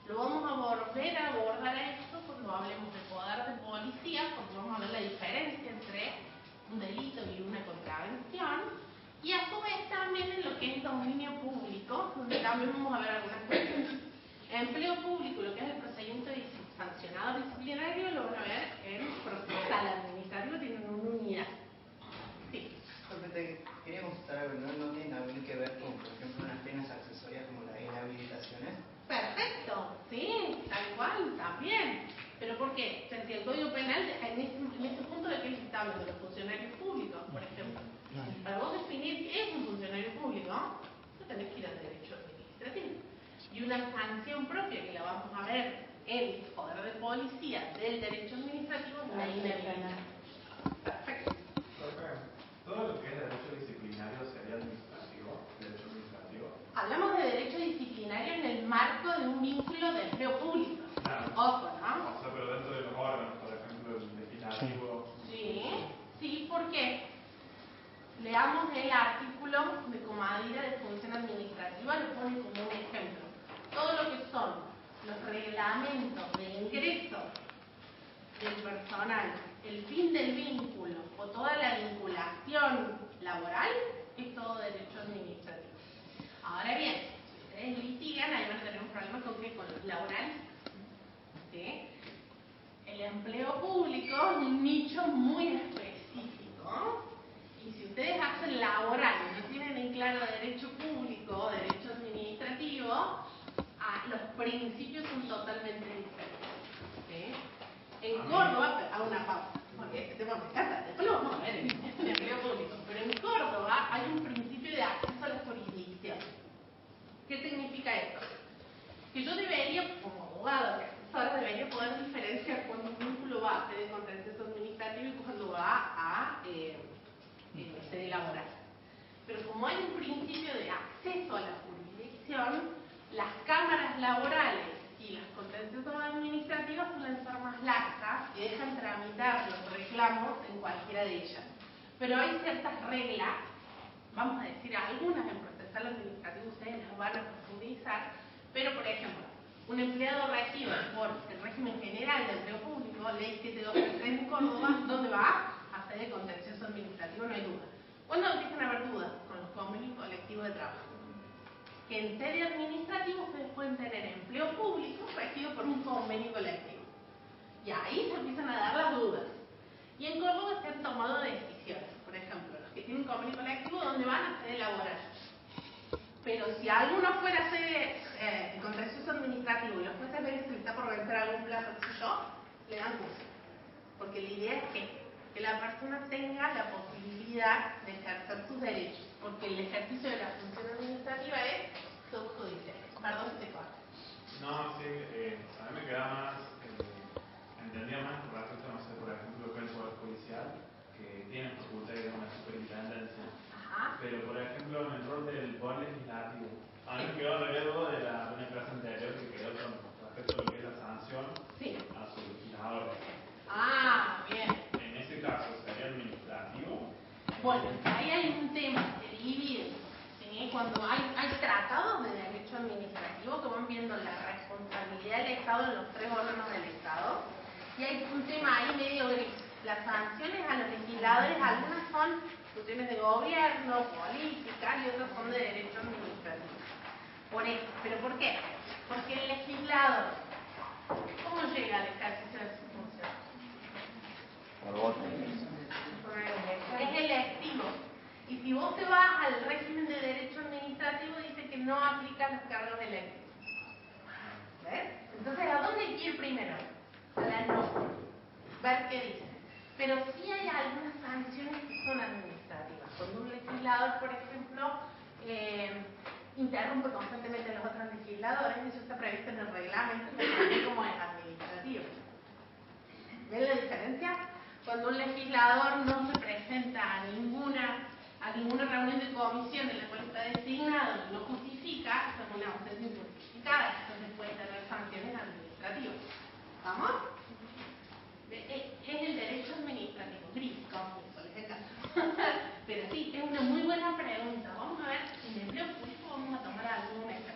Lo vamos a volver a abordar esto cuando hablemos de poder de policía, porque vamos a ver la diferencia entre un delito y una contravención, y a su vez también en lo que es dominio público, donde también vamos a ver algunas cuestiones. Empleo público, lo que es el procedimiento sancionador disciplinario, lo van a ver en procesal administrativo, tienen una unidad. Sí. Porque queríamos estar algo, no tiene nada que ver con, por ejemplo, unas penas accesorias como las inhabilitaciones. Perfecto, sí, tal cual, también. ¿Pero por qué? O sea, si el Código Penal, en este punto de que les está hablando de los funcionarios públicos, por ejemplo, para vos definir qué es un funcionario público, no tenés que ir al derecho administrativo. Y una sanción propia, que la vamos a ver en el poder de policía del derecho administrativo, es una inhabilitación. Perfecto. Todo lo que es derecho disciplinario sería administrativo, derecho administrativo. Hablamos de derecho disciplinario en el marco de un vínculo de empleo público. Claro. Ojo, ¿no? O sea, pero dentro de los órganos, por ejemplo, el legislativo. Sí, ¿por qué? Leamos el artículo de Comadira de Función Administrativa, lo pone como un ejemplo. Todo lo que son los reglamentos de ingreso del personal, el fin del vínculo o toda la vinculación laboral es todo derecho administrativo. Ahora bien, si ustedes litigan, ahí van a tener un problema con los laborales. ¿Sí? El empleo público es un nicho muy específico. Y si ustedes hacen laboral y no tienen en claro derecho público o derecho administrativo, los principios son totalmente diferentes. ¿Sí? En Córdoba, hago una pausa, porque este tema me encanta, después lo vamos a ver en el empleo público, pero en Córdoba hay un principio de acceso a la jurisdicción. ¿Qué significa esto? Que yo debería, como abogado, ahora debería poder diferenciar cuando un vínculo va a sede contencioso administrativo y cuando va a sede laboral. Pero como hay un principio de acceso a la jurisdicción, las cámaras laborales y las contenciosas administrativas suelen ser más laxas y dejan tramitar los reclamos en cualquiera de ellas. Pero hay ciertas reglas, vamos a decir algunas en procesal administrativo, ustedes las van a profundizar, pero por ejemplo, un empleado regido por el régimen general del empleo público, ley 7233 en Córdoba, ¿dónde va? A sede contencioso administrativo, no hay duda. ¿Cuándo empiezan a haber dudas? Con los convenios colectivos de trabajo. Que en sede administrativa ustedes pueden tener empleo público regido por un convenio colectivo. Y ahí se empiezan a dar las dudas. Y en Córdoba se han tomado decisiones. Por ejemplo, los que tienen convenio colectivo, ¿dónde van? A sede laboral. Pero si alguno fuera a sede contencioso administrativo y los jueces ven que está por vencer algún plazo, qué sé yo, le dan curso. Porque la idea es que la persona tenga la posibilidad de ejercer sus derechos, porque el ejercicio de la función administrativa es subjudicial. Perdón, se te corta. No, sí, a mí me queda más, entendía más con respecto, no sé, por ejemplo, lo que es el Poder Policial, que tiene facultades de una superintendencia. Ajá. Pero, por ejemplo, en el rol del Poder Legislativo, a mí me quedó algo de una clase anterior que quedó con respecto a lo que es la sanción a sus legisladores. Ah, bien. En ese caso, ¿sería administrativo? Bueno, ahí hay un tema que divide ¿sí? Cuando hay tratados de derecho administrativo que van viendo la responsabilidad del Estado en los tres órganos del Estado, y hay un tema ahí medio gris. Las sanciones a los legisladores, algunas son cuestiones de gobierno, políticas, y otras son de derecho administrativo. Por eso. ¿Pero por qué? Porque el legislador, ¿cómo llega al ejercicio de su función? Por voto. Es electivo. Y si vos te vas al régimen de derecho administrativo, dice que no aplican los cargos electivos. ¿Ves? Entonces, ¿a dónde hay que ir primero? A la norma. Ver qué dice. Pero sí hay algunas sanciones que son administrativas. Cuando un legislador, por ejemplo, interrumpe constantemente a los otros legisladores, eso está previsto en el reglamento, como es administrativo. ¿Ven la diferencia? Cuando un legislador no se presenta a ninguna reunión de comisión en la cual está designado y no justifica, es una ausencia injustificada, entonces puede tener sanciones administrativas. ¿Vamos? Es el derecho administrativo, gris, confuso, les encanta. Pero sí, es una muy buena pregunta. Vamos a ver, en empleo público vamos a tomar algún ejemplo.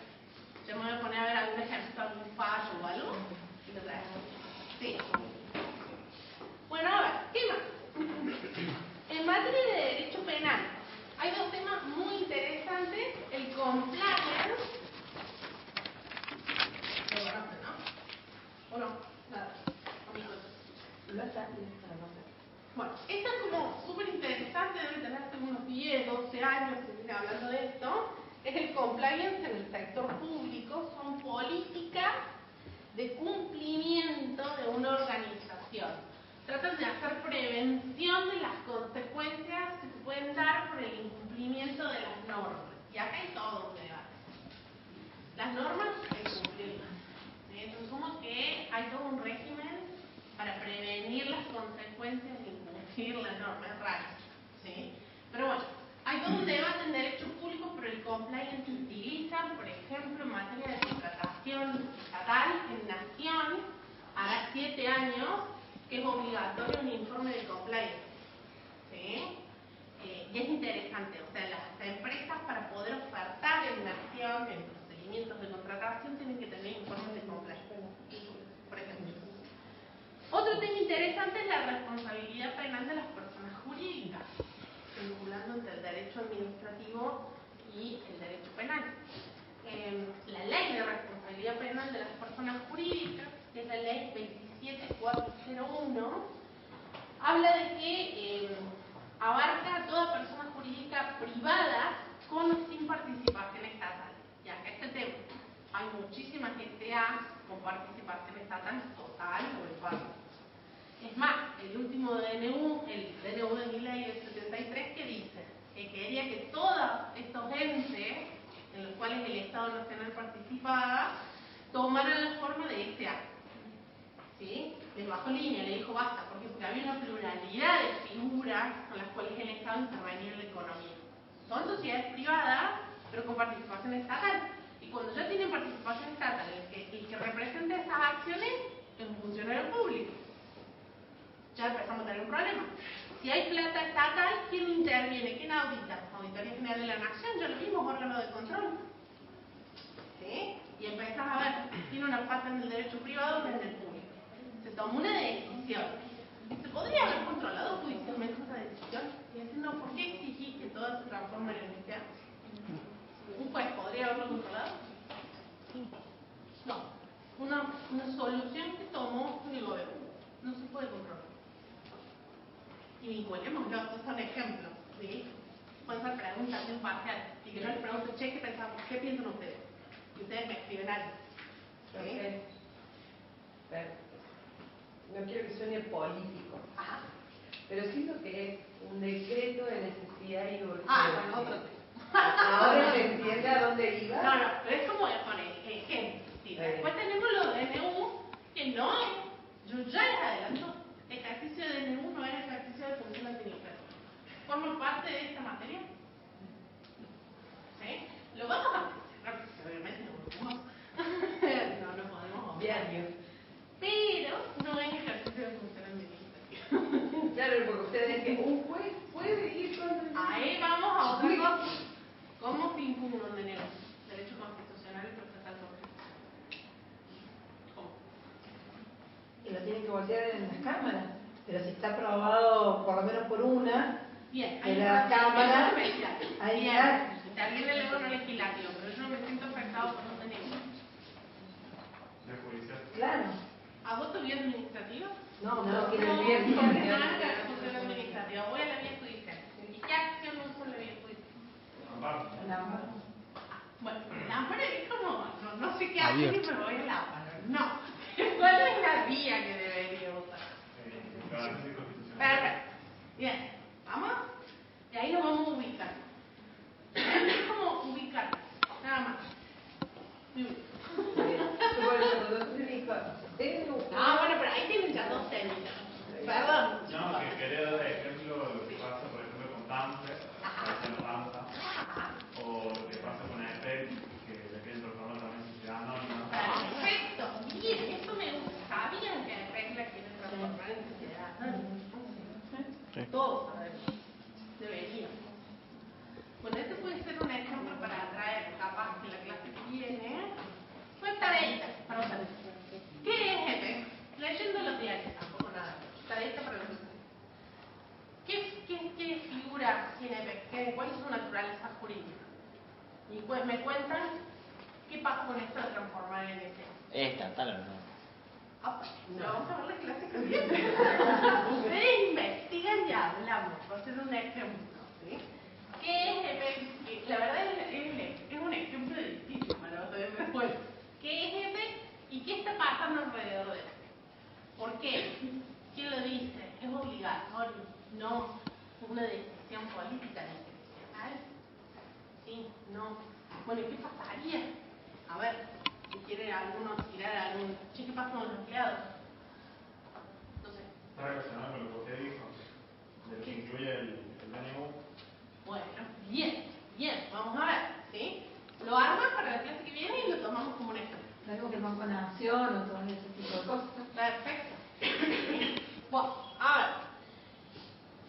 Yo me voy a poner a ver algún ejemplo, algún fallo o algo, y lo traemos. Sí. Bueno, a ver, ¿qué más? En materia de derecho penal, hay dos temas muy interesantes. El compliance. ¿Lo conocen, no? ¿O no? Nada. Amigos. Bueno, esta es como súper interesante, debe tener hace unos 10, 12 años que viene hablando de esto. Es el compliance en el sector público, son políticas de cumplimiento de una organización. Tratan de hacer prevención de las consecuencias que se pueden dar por el incumplimiento de las normas. Y acá hay todo un debate. Las normas hay que cumplirlas. Entonces, como que hay todo un régimen para prevenir las consecuencias de incumplir la norma. Es raro, ¿sí? Pero bueno, hay todo un debate en derecho público, pero el compliance se utiliza, por ejemplo, en materia de contratación estatal en Nación, hará 7 años, que es obligatorio un informe de compliance. ¿Sí? Y es interesante, o sea, las empresas para poder ofertar en Nación, en procedimientos de contratación, tienen que tener informes de compliance, por ejemplo. Otro tema interesante es la responsabilidad penal de las personas jurídicas, vinculando entre el derecho administrativo y el derecho penal. La ley de responsabilidad penal de las personas jurídicas, que es la ley 27401, habla de que abarca a toda persona jurídica privada con o sin participación estatal. Y acá este tema, hay muchísimas SA con participación estatal total o en parte. Es más, el último DNU, el DNU de mi ley del 73, que dice que quería que todos estos entes en los cuales el Estado Nacional participaba tomaran la forma de SA. ¿Sí? Le bajó línea, le dijo basta, porque había una pluralidad de figuras con las cuales el Estado intervenía en la economía. Son sociedades privadas, pero con participación estatal. Y cuando ya tienen participación estatal, el que representa esas acciones es un funcionario público. Ya empezamos a tener un problema. Si hay plata estatal, ¿quién interviene? ¿Quién audita? Auditoría General de la Nación, ya lo vimos, órgano de control. ¿Sí? Y empezás a ver, tiene una pata en el derecho privado que es del público. Se tomó una decisión. ¿Se podría haber controlado judicialmente esa decisión? Y decir, no, ¿por qué exigís que todo se transforme en el SEA? ¿Un juez podría haberlo controlado? No. Una solución que tomó el gobierno. No se puede controlar. Y vinculémoslo, estos son ejemplos, ¿sí? Pueden ser preguntas muy parciales. Y que no les pregunto, che, ¿qué pensamos? ¿Qué piensan ustedes? Y ustedes me escriben algo. ¿Sí? No quiero que suene político. Ajá. Pero siento que es un decreto de necesidad y urgencia. Bueno, otro tema. Ahora se entiende a dónde iba. No, pero es como poner ejemplo. ¿Sí? Después tenemos los DNU, que no es, yo ya les adelanto, ejercicio de DNU no es ejercicio de función administrativa. ¿Forma parte de esta materia? ¿Sí? Lo vamos a mencionar, porque obviamente no podemos Diario. pero no es ejercicio de función administrativa. Claro, porque ustedes dicen que un juez puede ir con... Ahí vamos a otra cosa. ¿Cómo se impugna un derecho constitucional y procesal sobre él? ¿Cómo? Y lo tienen que voltear en las cámaras. Pero si está aprobado por lo menos por una, bien, de la Cámara, ahí bien, está. también el órgano legislativo, pero yo me siento afectado por un derecho. ¿De judicial? Claro. ¿A voto vía administrativa? No, que No, el vía porque no judicial. es la función administrativa, voy a la vía judicial. ¿Y qué acción uso en la vía judicial? Amparo. Bueno, el amparo es como, no sé qué hacer y Abierto. me voy al amparo. No. ¿Cuál es la vía que debería usar? Garantía constitucional. Perfecto. Bien, ¿vamos? Y ahí nos vamos a ubicar. Es como ubicar, nada más. Bueno, pero ahí tienen ya dos términos. Perdón. No, que quería dar de ejemplo lo que pasa, por ejemplo, con Tamper, parecen Ramsa, o lo que pasa con EPEC, que le quieren transformar también en sociedad anónima. Perfecto. Bien, eso me gusta. Sabían que EPEC la quieren transformar en sociedad anónima. Todos sabemos. Deberíamos. Bueno, este puede ser un ejemplo para atraer, capaz que la clase que viene. Pues tareita para ustedes. ¿Qué es EPEC? Leyendo los diarios, tampoco nada. Tareita para los ustedes. ¿Qué figura tiene EPEC? ¿Cuál es su naturaleza jurídica? Y pues me cuentan qué pasa con esto de transformar en ese. ¿Es estatal o no? No, vamos a ver la clase que viene. Ustedes investigan y hablamos. Va a ser un ejemplo. ¿Sí? ¿Qué es EPEC? La verdad es un ejemplo difícil para ustedes después. ¿Qué es EPEC y qué está pasando alrededor de él? ¿Por qué? ¿Quién lo dice? ¿Es obligatorio? No. ¿Es una decisión política discrecional? Sí, no. Bueno, ¿y qué pasaría? A ver, si quiere alguno tirar algún... ¿Qué pasa con los empleados? No sé. Está relacionado con lo que usted dijo, de lo que incluye el DNU. Bueno, bien, vamos a ver, ¿sí? Lo arman para la clase que viene y lo tomamos como un ejemplo. Algo que no con acción o todo ese tipo de cosas. Perfecto. Bueno, a ver.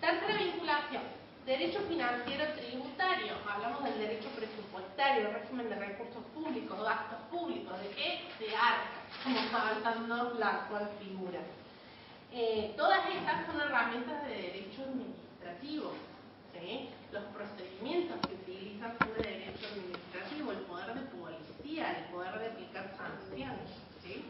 Tercera vinculación. Derecho financiero tributario. Hablamos del derecho presupuestario, régimen de recursos públicos, gastos públicos. ¿De qué? De arcas. Como está avanzando la actual figura. Todas estas son herramientas de derecho administrativo. ¿Sí? Los procedimientos que utilizan son de derecho administrativo, el poder de policía, el poder de aplicar sanciones. ¿Sí?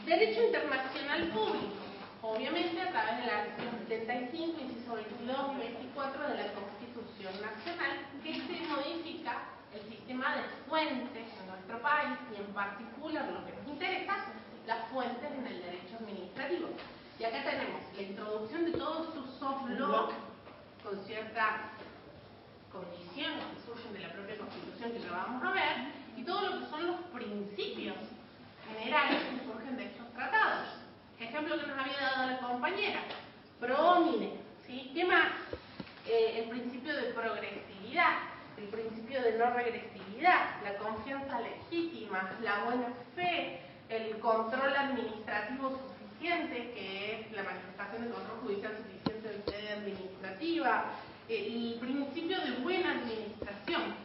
Derecho internacional público, obviamente a través de la artículo 75, inciso 22 y 24 de la Constitución Nacional, que se modifica el sistema de fuentes en nuestro país y en particular lo que nos interesa, las fuentes en el derecho administrativo. Y acá tenemos la introducción de todos sus soft law con ciertas condiciones que surgen de la propia Constitución que lo vamos a ver, y todo lo que son los principios generales que surgen de estos tratados. Ejemplo que nos había dado la compañera, pro homine, ¿sí? ¿Qué más? El principio de progresividad, el principio de no regresividad, la confianza legítima, la buena fe, el control administrativo suficiente, que es la manifestación de control judicial suficiente en sede administrativa, el principio de buena administración.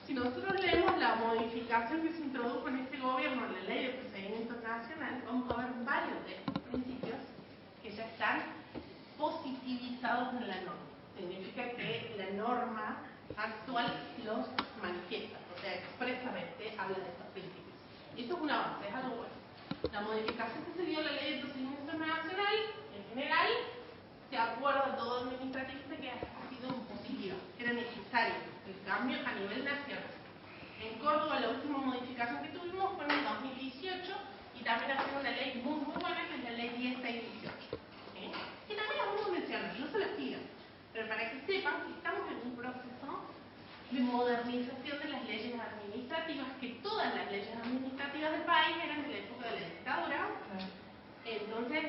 Si nosotros leemos la modificación que se introdujo en este gobierno en la Ley de Procedimientos Nacional, vamos a ver varios de estos principios que ya están positivizados en la norma. Significa que la norma actual los manifiesta, o sea, expresamente habla de estos principios. Esto es un avance, es algo bueno. La modificación que se dio a la Ley de Procedimientos Nacional, en general, de acuerdo a todo administrativista, que ha sido positiva, era necesario el cambio a nivel nacional. En Córdoba la última modificación que tuvimos fue en el 2018 y también ha sido una ley muy buena, que es la ley 10618. Que también la vamos a mencionar, no se la sigan, pero para que sepan que estamos en un proceso de modernización de las leyes administrativas, que todas las leyes administrativas del país eran de la época de la dictadura. Entonces,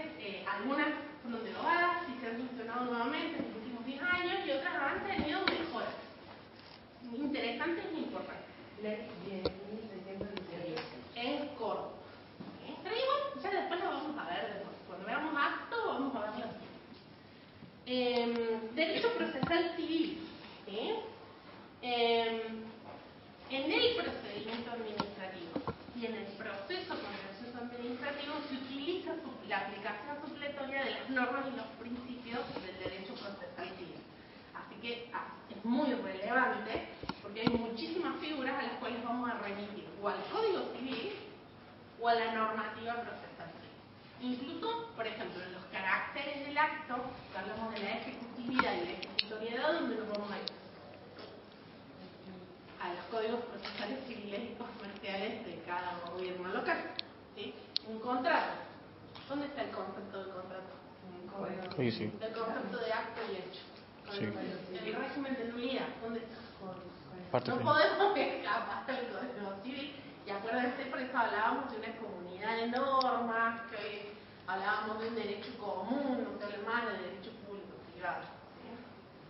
algunas fueron derogadas y se han funcionado nuevamente en los últimos 10 años y otras han tenido mejoras interesantes e importantes. Ley 10.618. En Córdoba. Pero igual, ya después lo vamos a ver de nuevo. Cuando veamos acto, vamos a verlo así. Derecho procesal civil. En el procedimiento administrativo y en el proceso contencioso administrativo se utiliza la aplicación supletoria de las normas y los principios del derecho procesal civil. Así que es muy relevante porque hay muchísimas figuras a las cuales vamos a remitir o al Código Civil o a la normativa procesal civil. Incluso, por ejemplo, en los caracteres del acto, hablamos de la ejecutividad y la ejecutoriedad, donde nos vamos a ir a los códigos procesales civiles y comerciales de cada gobierno local. ¿Sí? Un contrato. ¿Dónde está el concepto de contrato? Sí, sí. El concepto de acto y hecho. Sí. El régimen de nulidad. ¿Dónde está? Parte No final. podemos escapar del Código Civil. Y acuérdense, por eso hablábamos de una comunidad de normas, que hoy hablábamos de un derecho común, no se habla más de derecho público-privado. ¿Sí?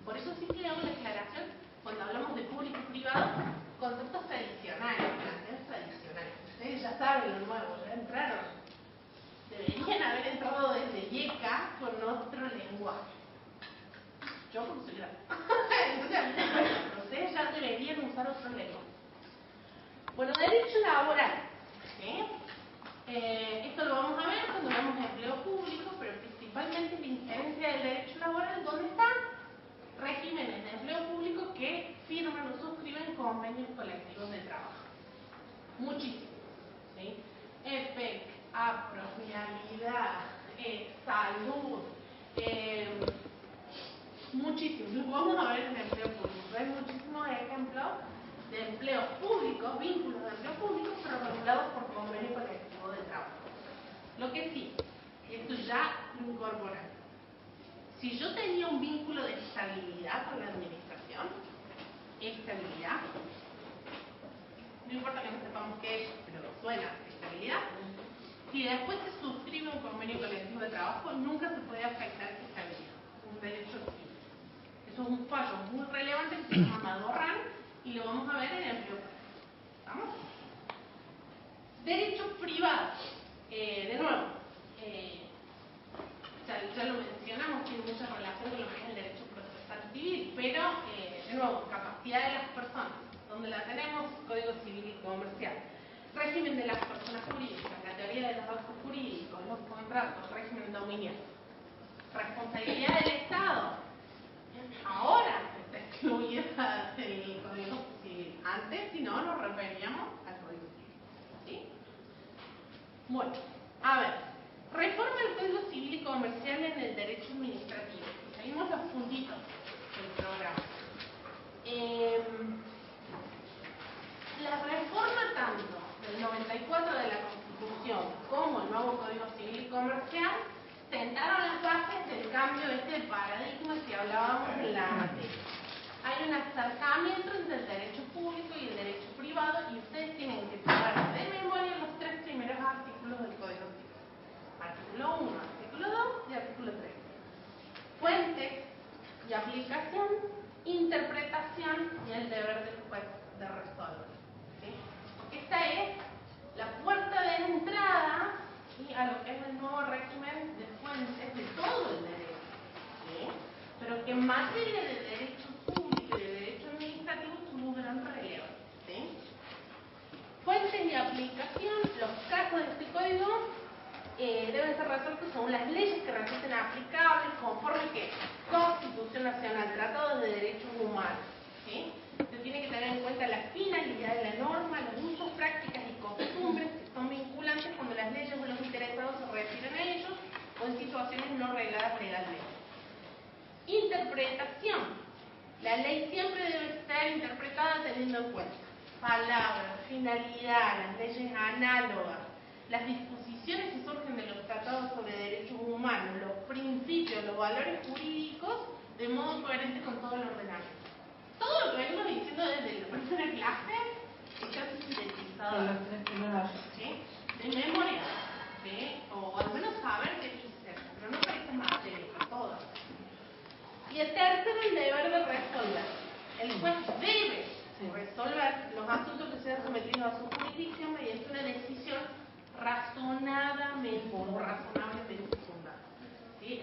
Por eso sí que hago la aclaración, cuando hablamos de público y privado, conceptos tradicionales, planteos tradicionales. Ustedes ya saben lo nuevo, ya entraron. Deberían haber entrado desde IECA con otro lenguaje. Yo como soy grande. Entonces, bueno, ustedes ya deberían usar otro lenguaje. Bueno, derecho laboral. ¿Sí? Esto lo vamos a ver cuando hablamos de empleo público, pero principalmente la injerencia del derecho laboral, ¿dónde están? Regímenes de empleo público que firman o suscriben convenios colectivos de trabajo. Muchísimo. ¿Sí? EPEC, apropiabilidad, salud, muchísimo. Lo vamos a ver en empleo público. Hay muchísimos ejemplos de empleos públicos, vínculos de empleo público, pero regulados por convenio colectivo de trabajo. Lo que sí, esto ya lo incorpora. Si yo tenía un vínculo de estabilidad con la administración, estabilidad, no importa que no sepamos qué es, pero suena estabilidad, si después se suscribe un convenio colectivo de trabajo, nunca se puede afectar esa estabilidad, un derecho civil. Eso es un fallo muy relevante que se llama Madorran y lo vamos a ver en el empleo. ¿Vamos? Derecho privado. De nuevo, ya lo mencionamos, tiene mucha relación con lo que es el derecho procesal civil, pero, de nuevo, capacidad de las personas, donde la tenemos, Código Civil y Comercial. Régimen de las personas jurídicas, la teoría de los actos jurídicos, los contratos, régimen dominial. Responsabilidad del Estado. Ahora está excluida del Código Civil. Antes, si no, nos referíamos al Código Civil. ¿Sí? Bueno, a ver. Reforma el Código Civil y Comercial en el derecho administrativo. Seguimos los puntitos del programa. La reforma tanto del 94 de la Constitución como el nuevo Código Civil y Comercial sentaron las bases del cambio de paradigma que hablábamos en la materia. Hay un acercamiento entre el derecho público y el derecho privado y ustedes tienen que saber de memoria los tres primeros artículos del Código Civil. Artículo 1, artículo 2 y artículo 3. Fuente y aplicación, interpretación y el deber del juez de resolver. ¿Sí? Porque esta es la puerta de entrada, ¿sí?, a lo que es el nuevo régimen de fuentes de todo el derecho. ¿Sí? Pero que en materia de derecho público y de derecho administrativo tuvo un gran relevo. ¿Sí? Fuentes y aplicación, los casos de este código deben ser resueltos según las leyes que resulten aplicables conforme que Constitución Nacional, Tratados de Derechos Humanos. ¿Sí? Se tiene que tener en cuenta la finalidad de la norma, los usos, prácticas y costumbres que son vinculantes cuando las leyes o los interesados se refieren a ellos o en situaciones no regladas legalmente. Interpretación. La ley siempre debe ser interpretada teniendo en cuenta palabras, finalidad, las leyes análogas, las disposiciones que surgen de los tratados sobre derechos humanos, los principios, los valores jurídicos, de modo coherente con todo el ordenamiento. Todo lo que venimos diciendo desde la primera clase está sintetizado. ¿Sí? De memoria. ¿Sí? O al menos saber qué dice, pero no para esta materia, para todas. Y el tercero, el deber de resolver. El juez debe resolver los asuntos que sean sometidos a su jurisdicción mediante una decisión razonadamente o razonablemente fundada. ¿Sí?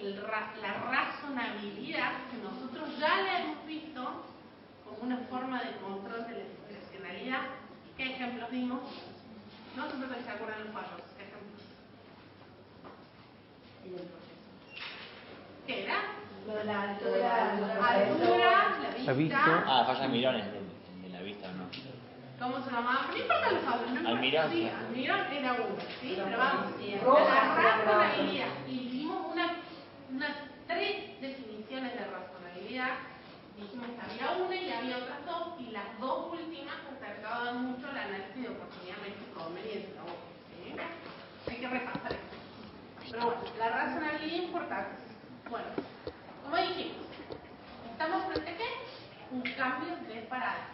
La razonabilidad que nosotros ya la hemos visto como una forma de la altura, la vista. Ah, falla Almirón es de la vista, ¿no? ¿Cómo se llamaba? No importa los autos, no importa. Almirón. Sí, Almirón era uno, ¿sí? Pero vamos, Rojas, la razonabilidad. Y dimos unas 3 definiciones de razonabilidad. Dijimos que había una y había otras 2, y las 2 últimas acercaban mucho al análisis de oportunidad, mérito y conveniencia. ¿Sí? Hay que repasar esto. Pero bueno, la razonabilidad es importante. Bueno, como dijimos, estamos frente a ¿qué? Un cambio de paradigma.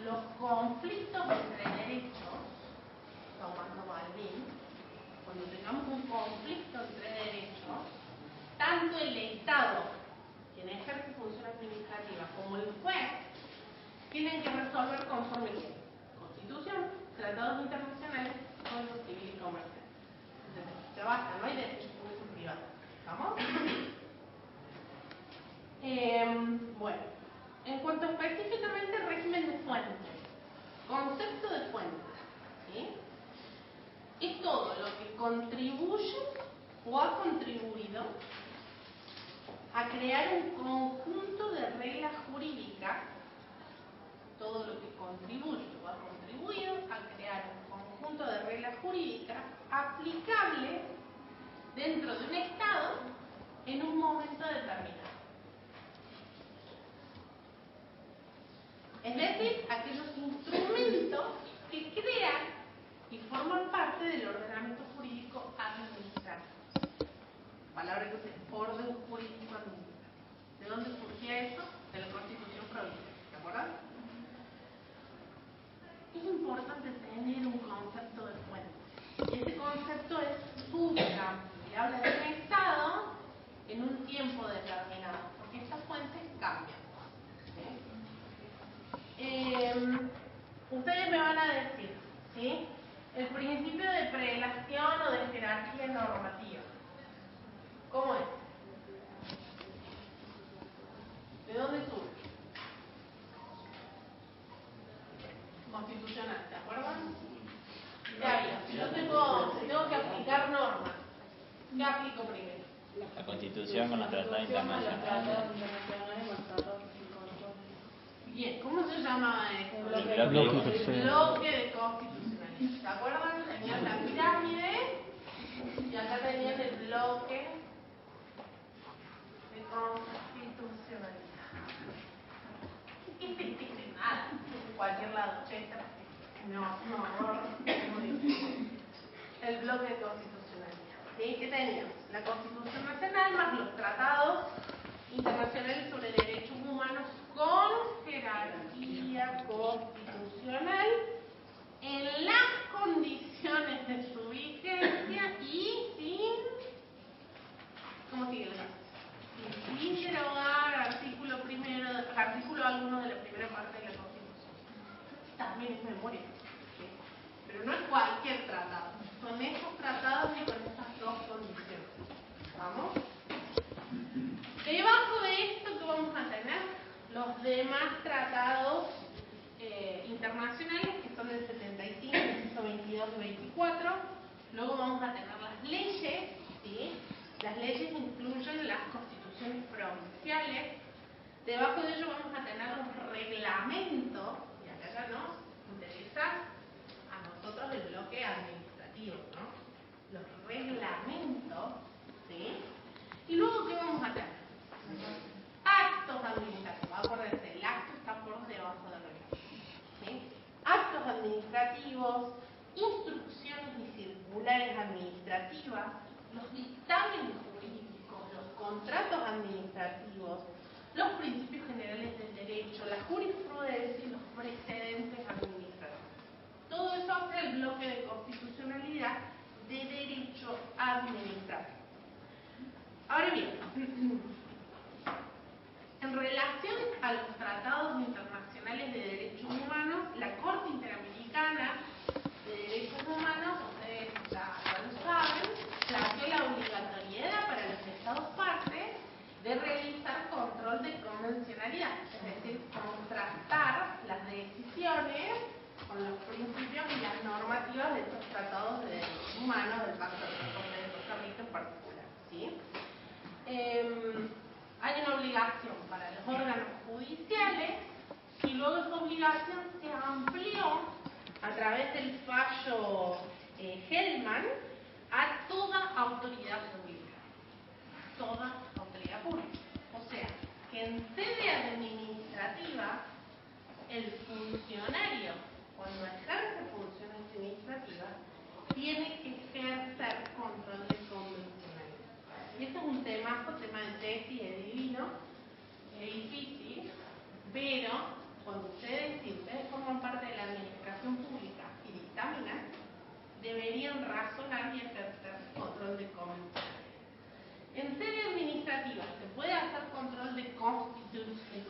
Los conflictos entre derechos, tomando Balbín, cuando tengamos un conflicto entre derechos, tanto el Estado, quien ejerce función administrativa, como el juez, tienen que resolver conforme a la Constitución, tratados internacionales, código civil y comercial. Entonces, se basta, no hay derechos públicos y privados. ¿Estamos? Bueno, en cuanto específicamente al régimen de fuentes, concepto de fuente, ¿sí? Es todo lo que contribuye o ha contribuido a crear un conjunto de reglas jurídicas, todo lo que contribuye o ha contribuido a crear un conjunto de reglas jurídicas aplicables dentro de un Estado en un momento determinado. Es decir, aquellos instrumentos que crean y forman parte del ordenamiento jurídico administrativo. Palabra que usa, orden jurídico administrativo. ¿De dónde surgía eso? De la Constitución provincial. ¿De acuerdo? Es importante tener un concepto de fuente. Y este concepto es súper amplio. Y habla de un Estado en un tiempo determinado. Porque estas fuentes cambian. ¿Sí? Ustedes me van a decir, ¿sí? El principio de prelación o de jerarquía normativa. ¿Cómo es? ¿De dónde surge? Constitucional, ¿de acuerdo? ¿Qué había? Si yo tengo que aplicar normas, ¿qué aplico primero? La Constitución con los tratados internacionales. Bien, ¿cómo se llama esto? El bloque. Bloque de constitucionalidad. ¿Se acuerdan? Tenían la pirámide y acá tenían el bloque de constitucionalidad. Nada, en cualquier lado, cheta. No, horror. El bloque de constitucionalidad. ¿Sí? ¿Qué teníamos? La Constitución Nacional más los tratados internacionales sobre derechos humanos con jerarquía constitucional en las condiciones de su vigencia y sin, ¿cómo sigue el caso? Sin derogar artículo alguno de la primera parte de la Constitución. También es memoria, ¿sí? Pero no es cualquier tratado, son esos tratados y con estas 2 condiciones. ¿Vamos? Debajo de esto, ¿qué vamos a tener? Los demás tratados internacionales, que son del 75, el 22 y 24. Luego vamos a tener las leyes, ¿sí? Las leyes incluyen las constituciones provinciales. Debajo de ello vamos a tener los reglamentos, y acá ya nos interesa a nosotros el bloque administrativo, ¿no? Los reglamentos, ¿sí? Y luego, ¿qué vamos a tener? Actos administrativos. Acuérdense, el acto está por debajo del reglamento, ¿sí? Actos administrativos, instrucciones y circulares administrativas, los dictámenes jurídicos, los contratos administrativos, los principios generales del derecho, la jurisprudencia y los precedentes administrativos. Todo eso hace el bloque de constitucionalidad de derecho administrativo. Ahora bien, en relación a los tratados internacionales de derechos humanos, la Corte Interamericana de Derechos Humanos, ustedes ya lo saben, planteó la obligatoriedad para los Estados partes de realizar control de convencionalidad, es decir, contrastar las decisiones con los principios y las normativas de estos tratados de derechos humanos, del Pacto de Costa Rica en particular, ¿sí? obligación se amplió a través del fallo Hellman a toda autoridad pública. Toda autoridad pública. O sea, que en sede administrativa, el funcionario, cuando ejerce funciones administrativas, tiene que ejercer control de convencionalidad. Y este es un tema de tesis, es divino, es difícil, pero cuando ustedes, si ustedes forman parte de la administración pública y dictaminan, deberían razonar y ejercer control de convencionalidad. En sede administrativa, ¿se puede hacer control de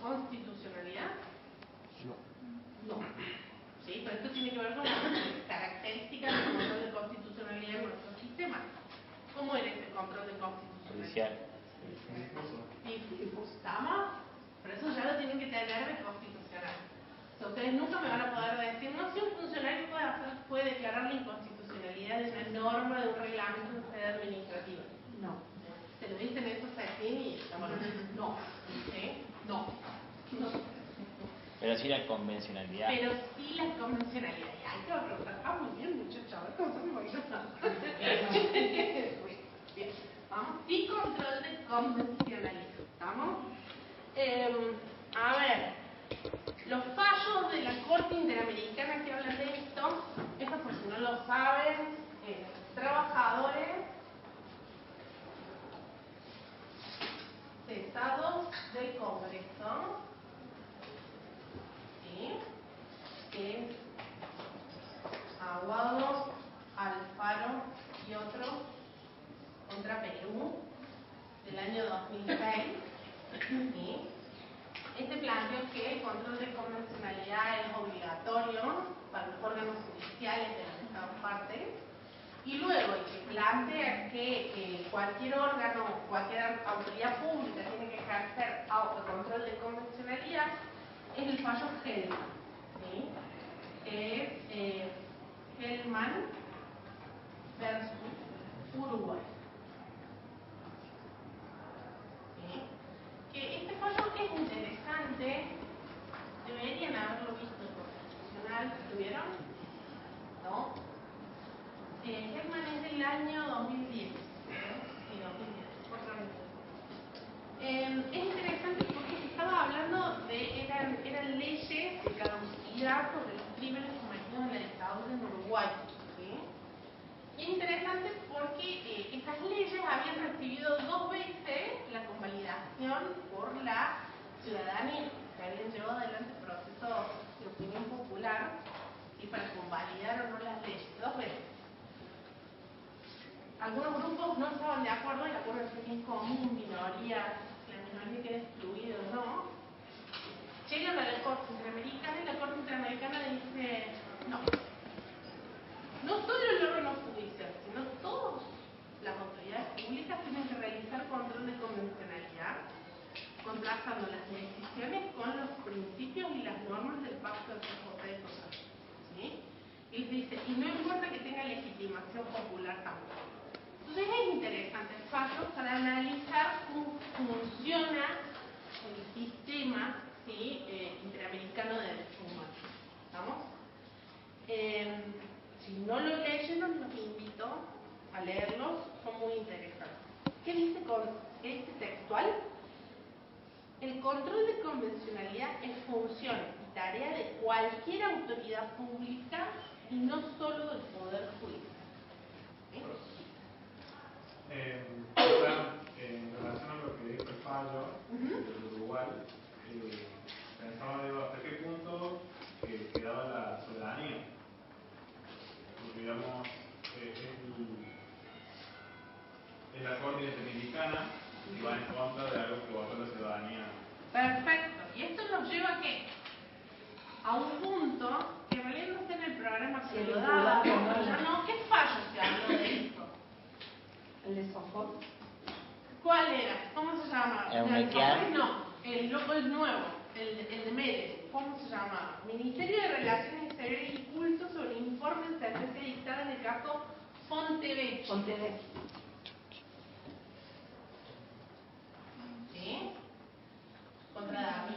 constitucionalidad? No. ¿Sí? Pero esto tiene que ver con las características del control de constitucionalidad en nuestro sistema. ¿Cómo era ese control de constitucionalidad? Difuso. ¿Estamos? Pero eso ya lo tienen que tener de constitucional. O sea, ustedes nunca me van a poder decir, no, si un funcionario puede declarar la inconstitucionalidad de una norma, de un reglamento de sede administrativa. No. Se lo dicen eso a Sacín y estamos no. ¿Sí? No. Pero sí la convencionalidad. Pero sí la convencionalidad. Y hay que preguntar, muy bien, muchachos, a ver cómo se me Bien, vamos. Sí, control de convencionalidad. ¿Estamos? A ver, los fallos de la Corte Interamericana que hablan de esto por si no lo saben, trabajadores cesados del Congreso, ¿sí? Que es Aguado, Alfaro y otros contra Perú del año 2006, ¿sí? Este planteó que el control de convencionalidad es obligatorio para los órganos judiciales de los Estados partes, y luego el que plantea que cualquier órgano, cualquier autoridad pública tiene que ejercer autocontrol de convencionalidad es el fallo Hellman, ¿sí? Que es Hellman versus Uruguay. ¿Sí? Que este fallo es interesante, deberían haberlo visto en Constitucional, ¿tuvieron? ¿No? Hellman es del año 2010. Sí, 2010, 4 años. Es interesante porque se estaba hablando de, eran leyes de caducidad sobre los crímenes cometidos en la dictadura en Uruguay. ¿Sí? Y es interesante porque estas leyes habían recibido 2 veces la convalidación por la ciudadanía, que habían llevado adelante procesos de opinión popular y para convalidar o no las leyes, 2 veces. Algunos grupos no estaban de acuerdo, y acuérdense que es común, minoría, la minoría queda excluida o no. Llegan a la Corte Interamericana y la Corte Interamericana dice no. No solo el órgano judicial, sino todas las autoridades públicas tienen que realizar control de convencionalidad, contrastando las decisiones con los principios y las normas del Pacto de Transporte de Cosas. ¿Sí? Y les dice, y no importa que tenga legitimación popular tampoco. Entonces es interesante el fallo para analizar cómo funciona el sistema, ¿sí? Interamericano de derechos humanos. ¿Estamos? Si no lo leyeron, los invito a leerlos, son muy interesantes. ¿Qué dice con este textual? El control de convencionalidad es función y tarea de cualquier autoridad pública y no solo del Poder Judicial. Ahora, en relación a lo que dijo el fallo del Uruguay, pensaba, digo, hasta qué punto quedaba la ciudadanía. Porque, digamos, es la Corte Interamericana y va en contra de algo que votó la ciudadanía. Perfecto. ¿Y esto nos lleva a qué? A un punto que en realidad no está en el programa que lo daba, ¿no? ¿Qué fallo se habló de esto? ¿El de Sofón? ¿Cuál era? ¿Cómo se llama? Eumequian. No, el nuevo, el de Mérez. ¿Cómo se llama? Ministerio de Relaciones Exteriores y Culto sobre el informe de sentencia dictada en el caso Fontevecchio. Fontevecchio. ¿Sí? Contra David.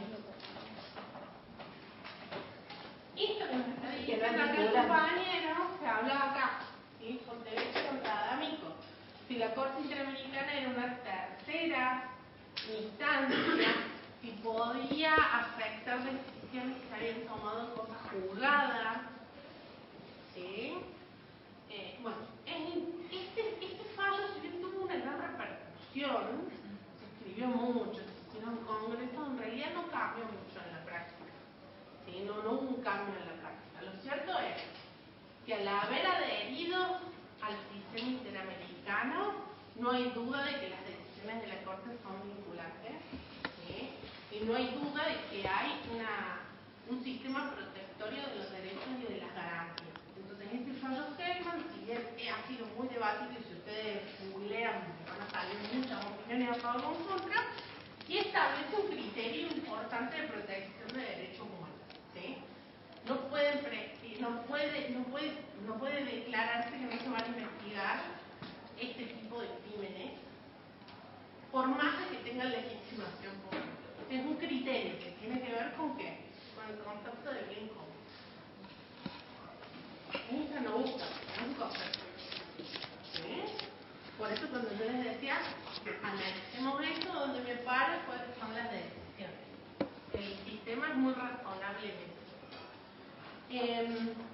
Corte Interamericana era una tercera instancia que podía afectar decisiones que se habían tomado en cosas juzgadas. ¿Sí? Bueno, este fallo, si bien tuvo una gran repercusión, se escribió mucho, se hicieron congresos, en realidad no cambió mucho en la práctica. ¿Sí? No hubo un cambio en la práctica. Lo cierto es que al haber adherido al sistema interamericano, no hay duda de que las decisiones de la Corte son vinculantes, ¿sí? Y no hay duda de que hay un sistema protectorio de los derechos y de las garantías. Entonces, este fallo Hellman, si bien ha sido muy debatido, y si ustedes googlean, van a salir muchas opiniones a favor o en contra, y establece un criterio importante de protección de derechos humanos, ¿sí? No puede declararse que no se van a investigar este tipo de crímenes, por más de que tengan legitimación pública. Es un criterio que tiene que ver con ¿qué? Con el concepto de bien común. Gusta o no gusta, es un concepto. ¿Sí? Por eso cuando yo les decía, analicemos esto, donde me paro, cuáles son las decisiones. El sistema es muy razonable en eso.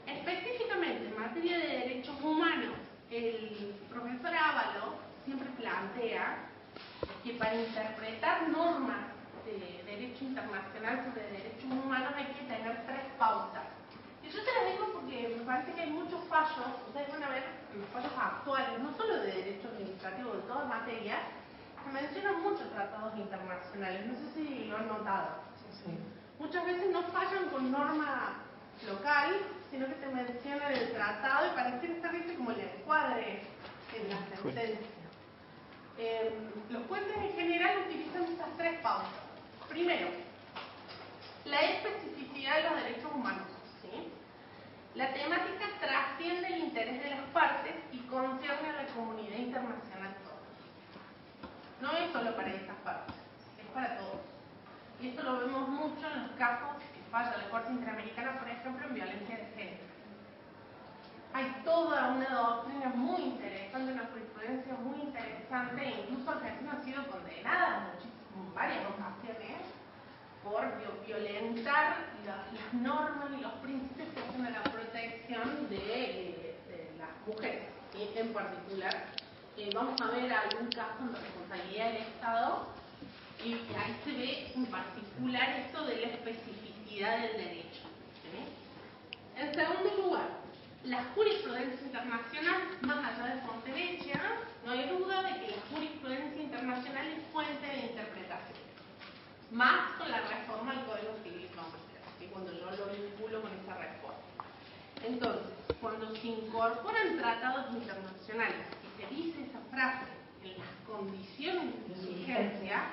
Específicamente en materia de derechos humanos, el profesor Ávalo siempre plantea que para interpretar normas de derecho internacional sobre derechos humanos hay que tener 3 pautas. Y yo te las digo porque me parece que hay muchos fallos, ustedes van a ver los fallos actuales, no solo de derecho administrativo, de todas materias, se mencionan muchos tratados internacionales, no sé si lo han notado. Sí. Muchas veces no fallan con norma local, sino que te mencionan el tratado y parece estar visto como el encuadre en la sentencia. Los jueces en general utilizan estas 3 pautas. Primero, la especificidad de los derechos humanos. ¿Sí? La temática trasciende el interés de las partes y concierne a la comunidad internacional toda. No es solo para estas partes, es para todos. Y esto lo vemos mucho en los casos que falla la Corte Interamericana, por ejemplo, en violencia de género. Hay toda una doctrina muy interesante, una jurisprudencia muy interesante, e incluso Argentina ha sido condenada en varias ocasiones por violentar las normas y los principios que hacen a la protección de las mujeres, ¿sí? En particular. Vamos a ver algún caso de responsabilidad del Estado y ahí se ve en particular esto de la especificidad del derecho. ¿Sí? En segundo lugar, la jurisprudencia internacional, más allá de Fontevecchia, no hay duda de que la jurisprudencia internacional es fuente de interpretación. Más con la reforma del Código Civil Comercial, ¿sí? Cuando yo lo vinculo con esa reforma. Entonces, cuando se incorporan tratados internacionales y se dice esa frase en las condiciones de su vigencia,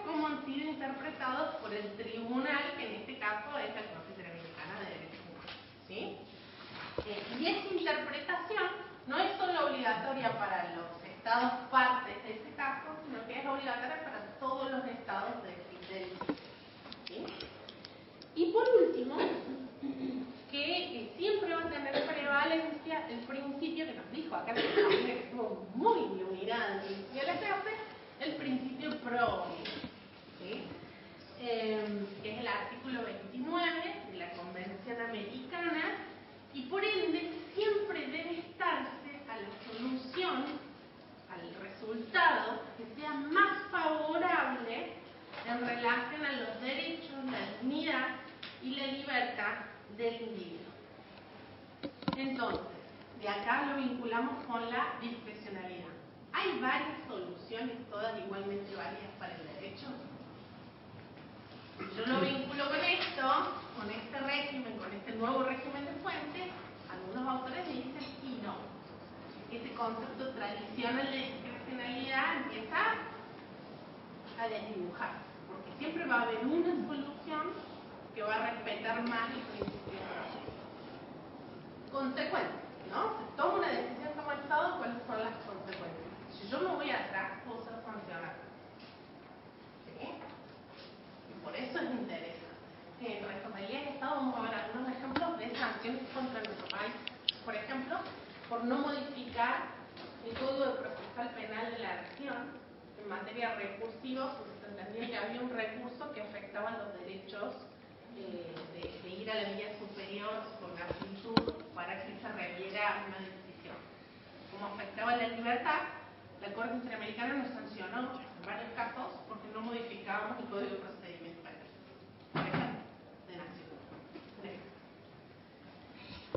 cómo han sido interpretados por el tribunal, que en este caso es la Corte Interamericana de Derechos Humanos. ¿Sí? Y esa interpretación no es solo obligatoria para los estados partes de ese caso, sino que es obligatoria para todos los estados del sistema. ¿Sí? Y por último, que siempre va a tener prevalencia el principio que nos dijo acá, que estuvo muy iluminada en el principio de la clase, el principio pro, ¿sí? Que es el artículo 29 de la Convención Americana, y por ende siempre debe estarse a la solución, al resultado que sea más favorable en relación a los derechos, la dignidad y la libertad del individuo. Entonces, de acá lo vinculamos con la discrecionalidad. ¿Hay varias soluciones, todas igualmente válidas para el derecho? Yo lo vinculo con esto, con este régimen, con este nuevo régimen de fuentes. Algunos autores dicen y no. Ese concepto tradicional de discrecionalidad empieza a desdibujarse, porque siempre va a haber una solución que va a respetar más el principio de la ley. Consecuencias, ¿no? Se toma una decisión como Estado, ¿cuáles son las consecuencias? Si yo me voy atrás, puedo ser sancionado. ¿Sí? Y por eso es interesante. En responsabilidad del Estado vamos a ver algunos ejemplos de sanciones contra nuestro país. Por ejemplo, por no modificar administrativos, porque se entendía que había un recurso que afectaba los derechos de ir a la vía superior con amplitud para que se reviera una decisión. Como afectaba la libertad, la Corte Interamericana nos sancionó en varios casos porque no modificábamos el Código de Procedimiento Penal, por ejemplo, de Nación.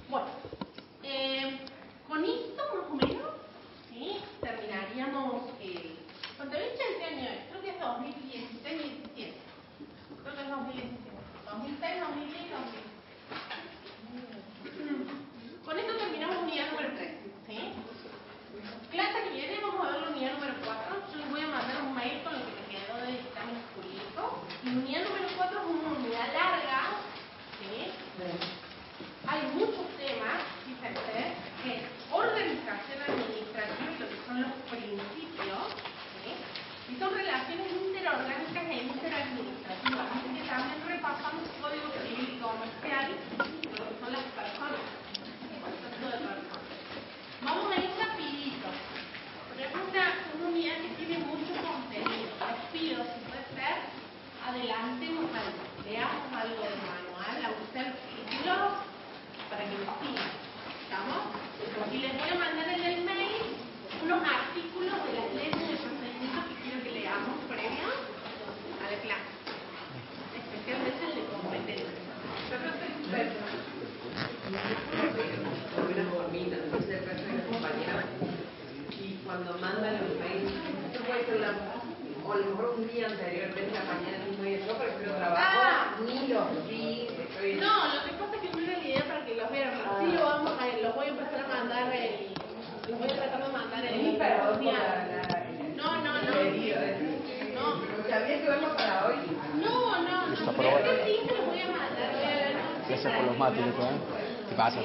Bueno, con esto más o menos, ¿sí? Terminaríamos ¿cuánto fecha de este año es? Creo que es 2016-17. Creo que es 2017. 2006, 2010, 2010. Con esto terminamos unidad número 3. ¿Sí? Clase que viene vamos a ver la unidad número 4. Yo les voy a mandar un mail con lo que me quedó de dictamen jurídico. Y unidad número 4 es una unidad larga. ¿Sí? Hay muchos temas, fíjense, que es organización administrativa y lo que son los principios. ¿Sí? Y son relaciones interorgánicas e interadministrativas. Así que también repasamos el Código Civil y Comercial de lo que son las personas, el concepto de personas. Vamos a ir rapidito, pero es una unidad que tiene mucho contenido. Les pido, si puede ser, adelantemos algo, leamos algo del manual, aunque sean los títulos, para que nos sigan. ¿Estamos? Y les voy a mandar en el mail unos artículos de las leyes de procedimiento que quiero que leamos previo a la clase, especialmente el de competencia. Yo creo que es experto. Una formita, entonces el resto de los compañeros, y cuando mandan los mails, esto puede ser o a lo mejor un día anteriormente, la mañana mismo, y yo prefiero trabajo, ni los vi, estoy... No, lo que pasa es que no era la idea para que los vean, pero sí los voy a empezar a mandar los voy a tratar de mandar el día. No. Había que verlo para hoy. No, pero sí se los voy a mandar hoy a la noche. Gracias por los mates, ¿eh? ¿Qué pasa?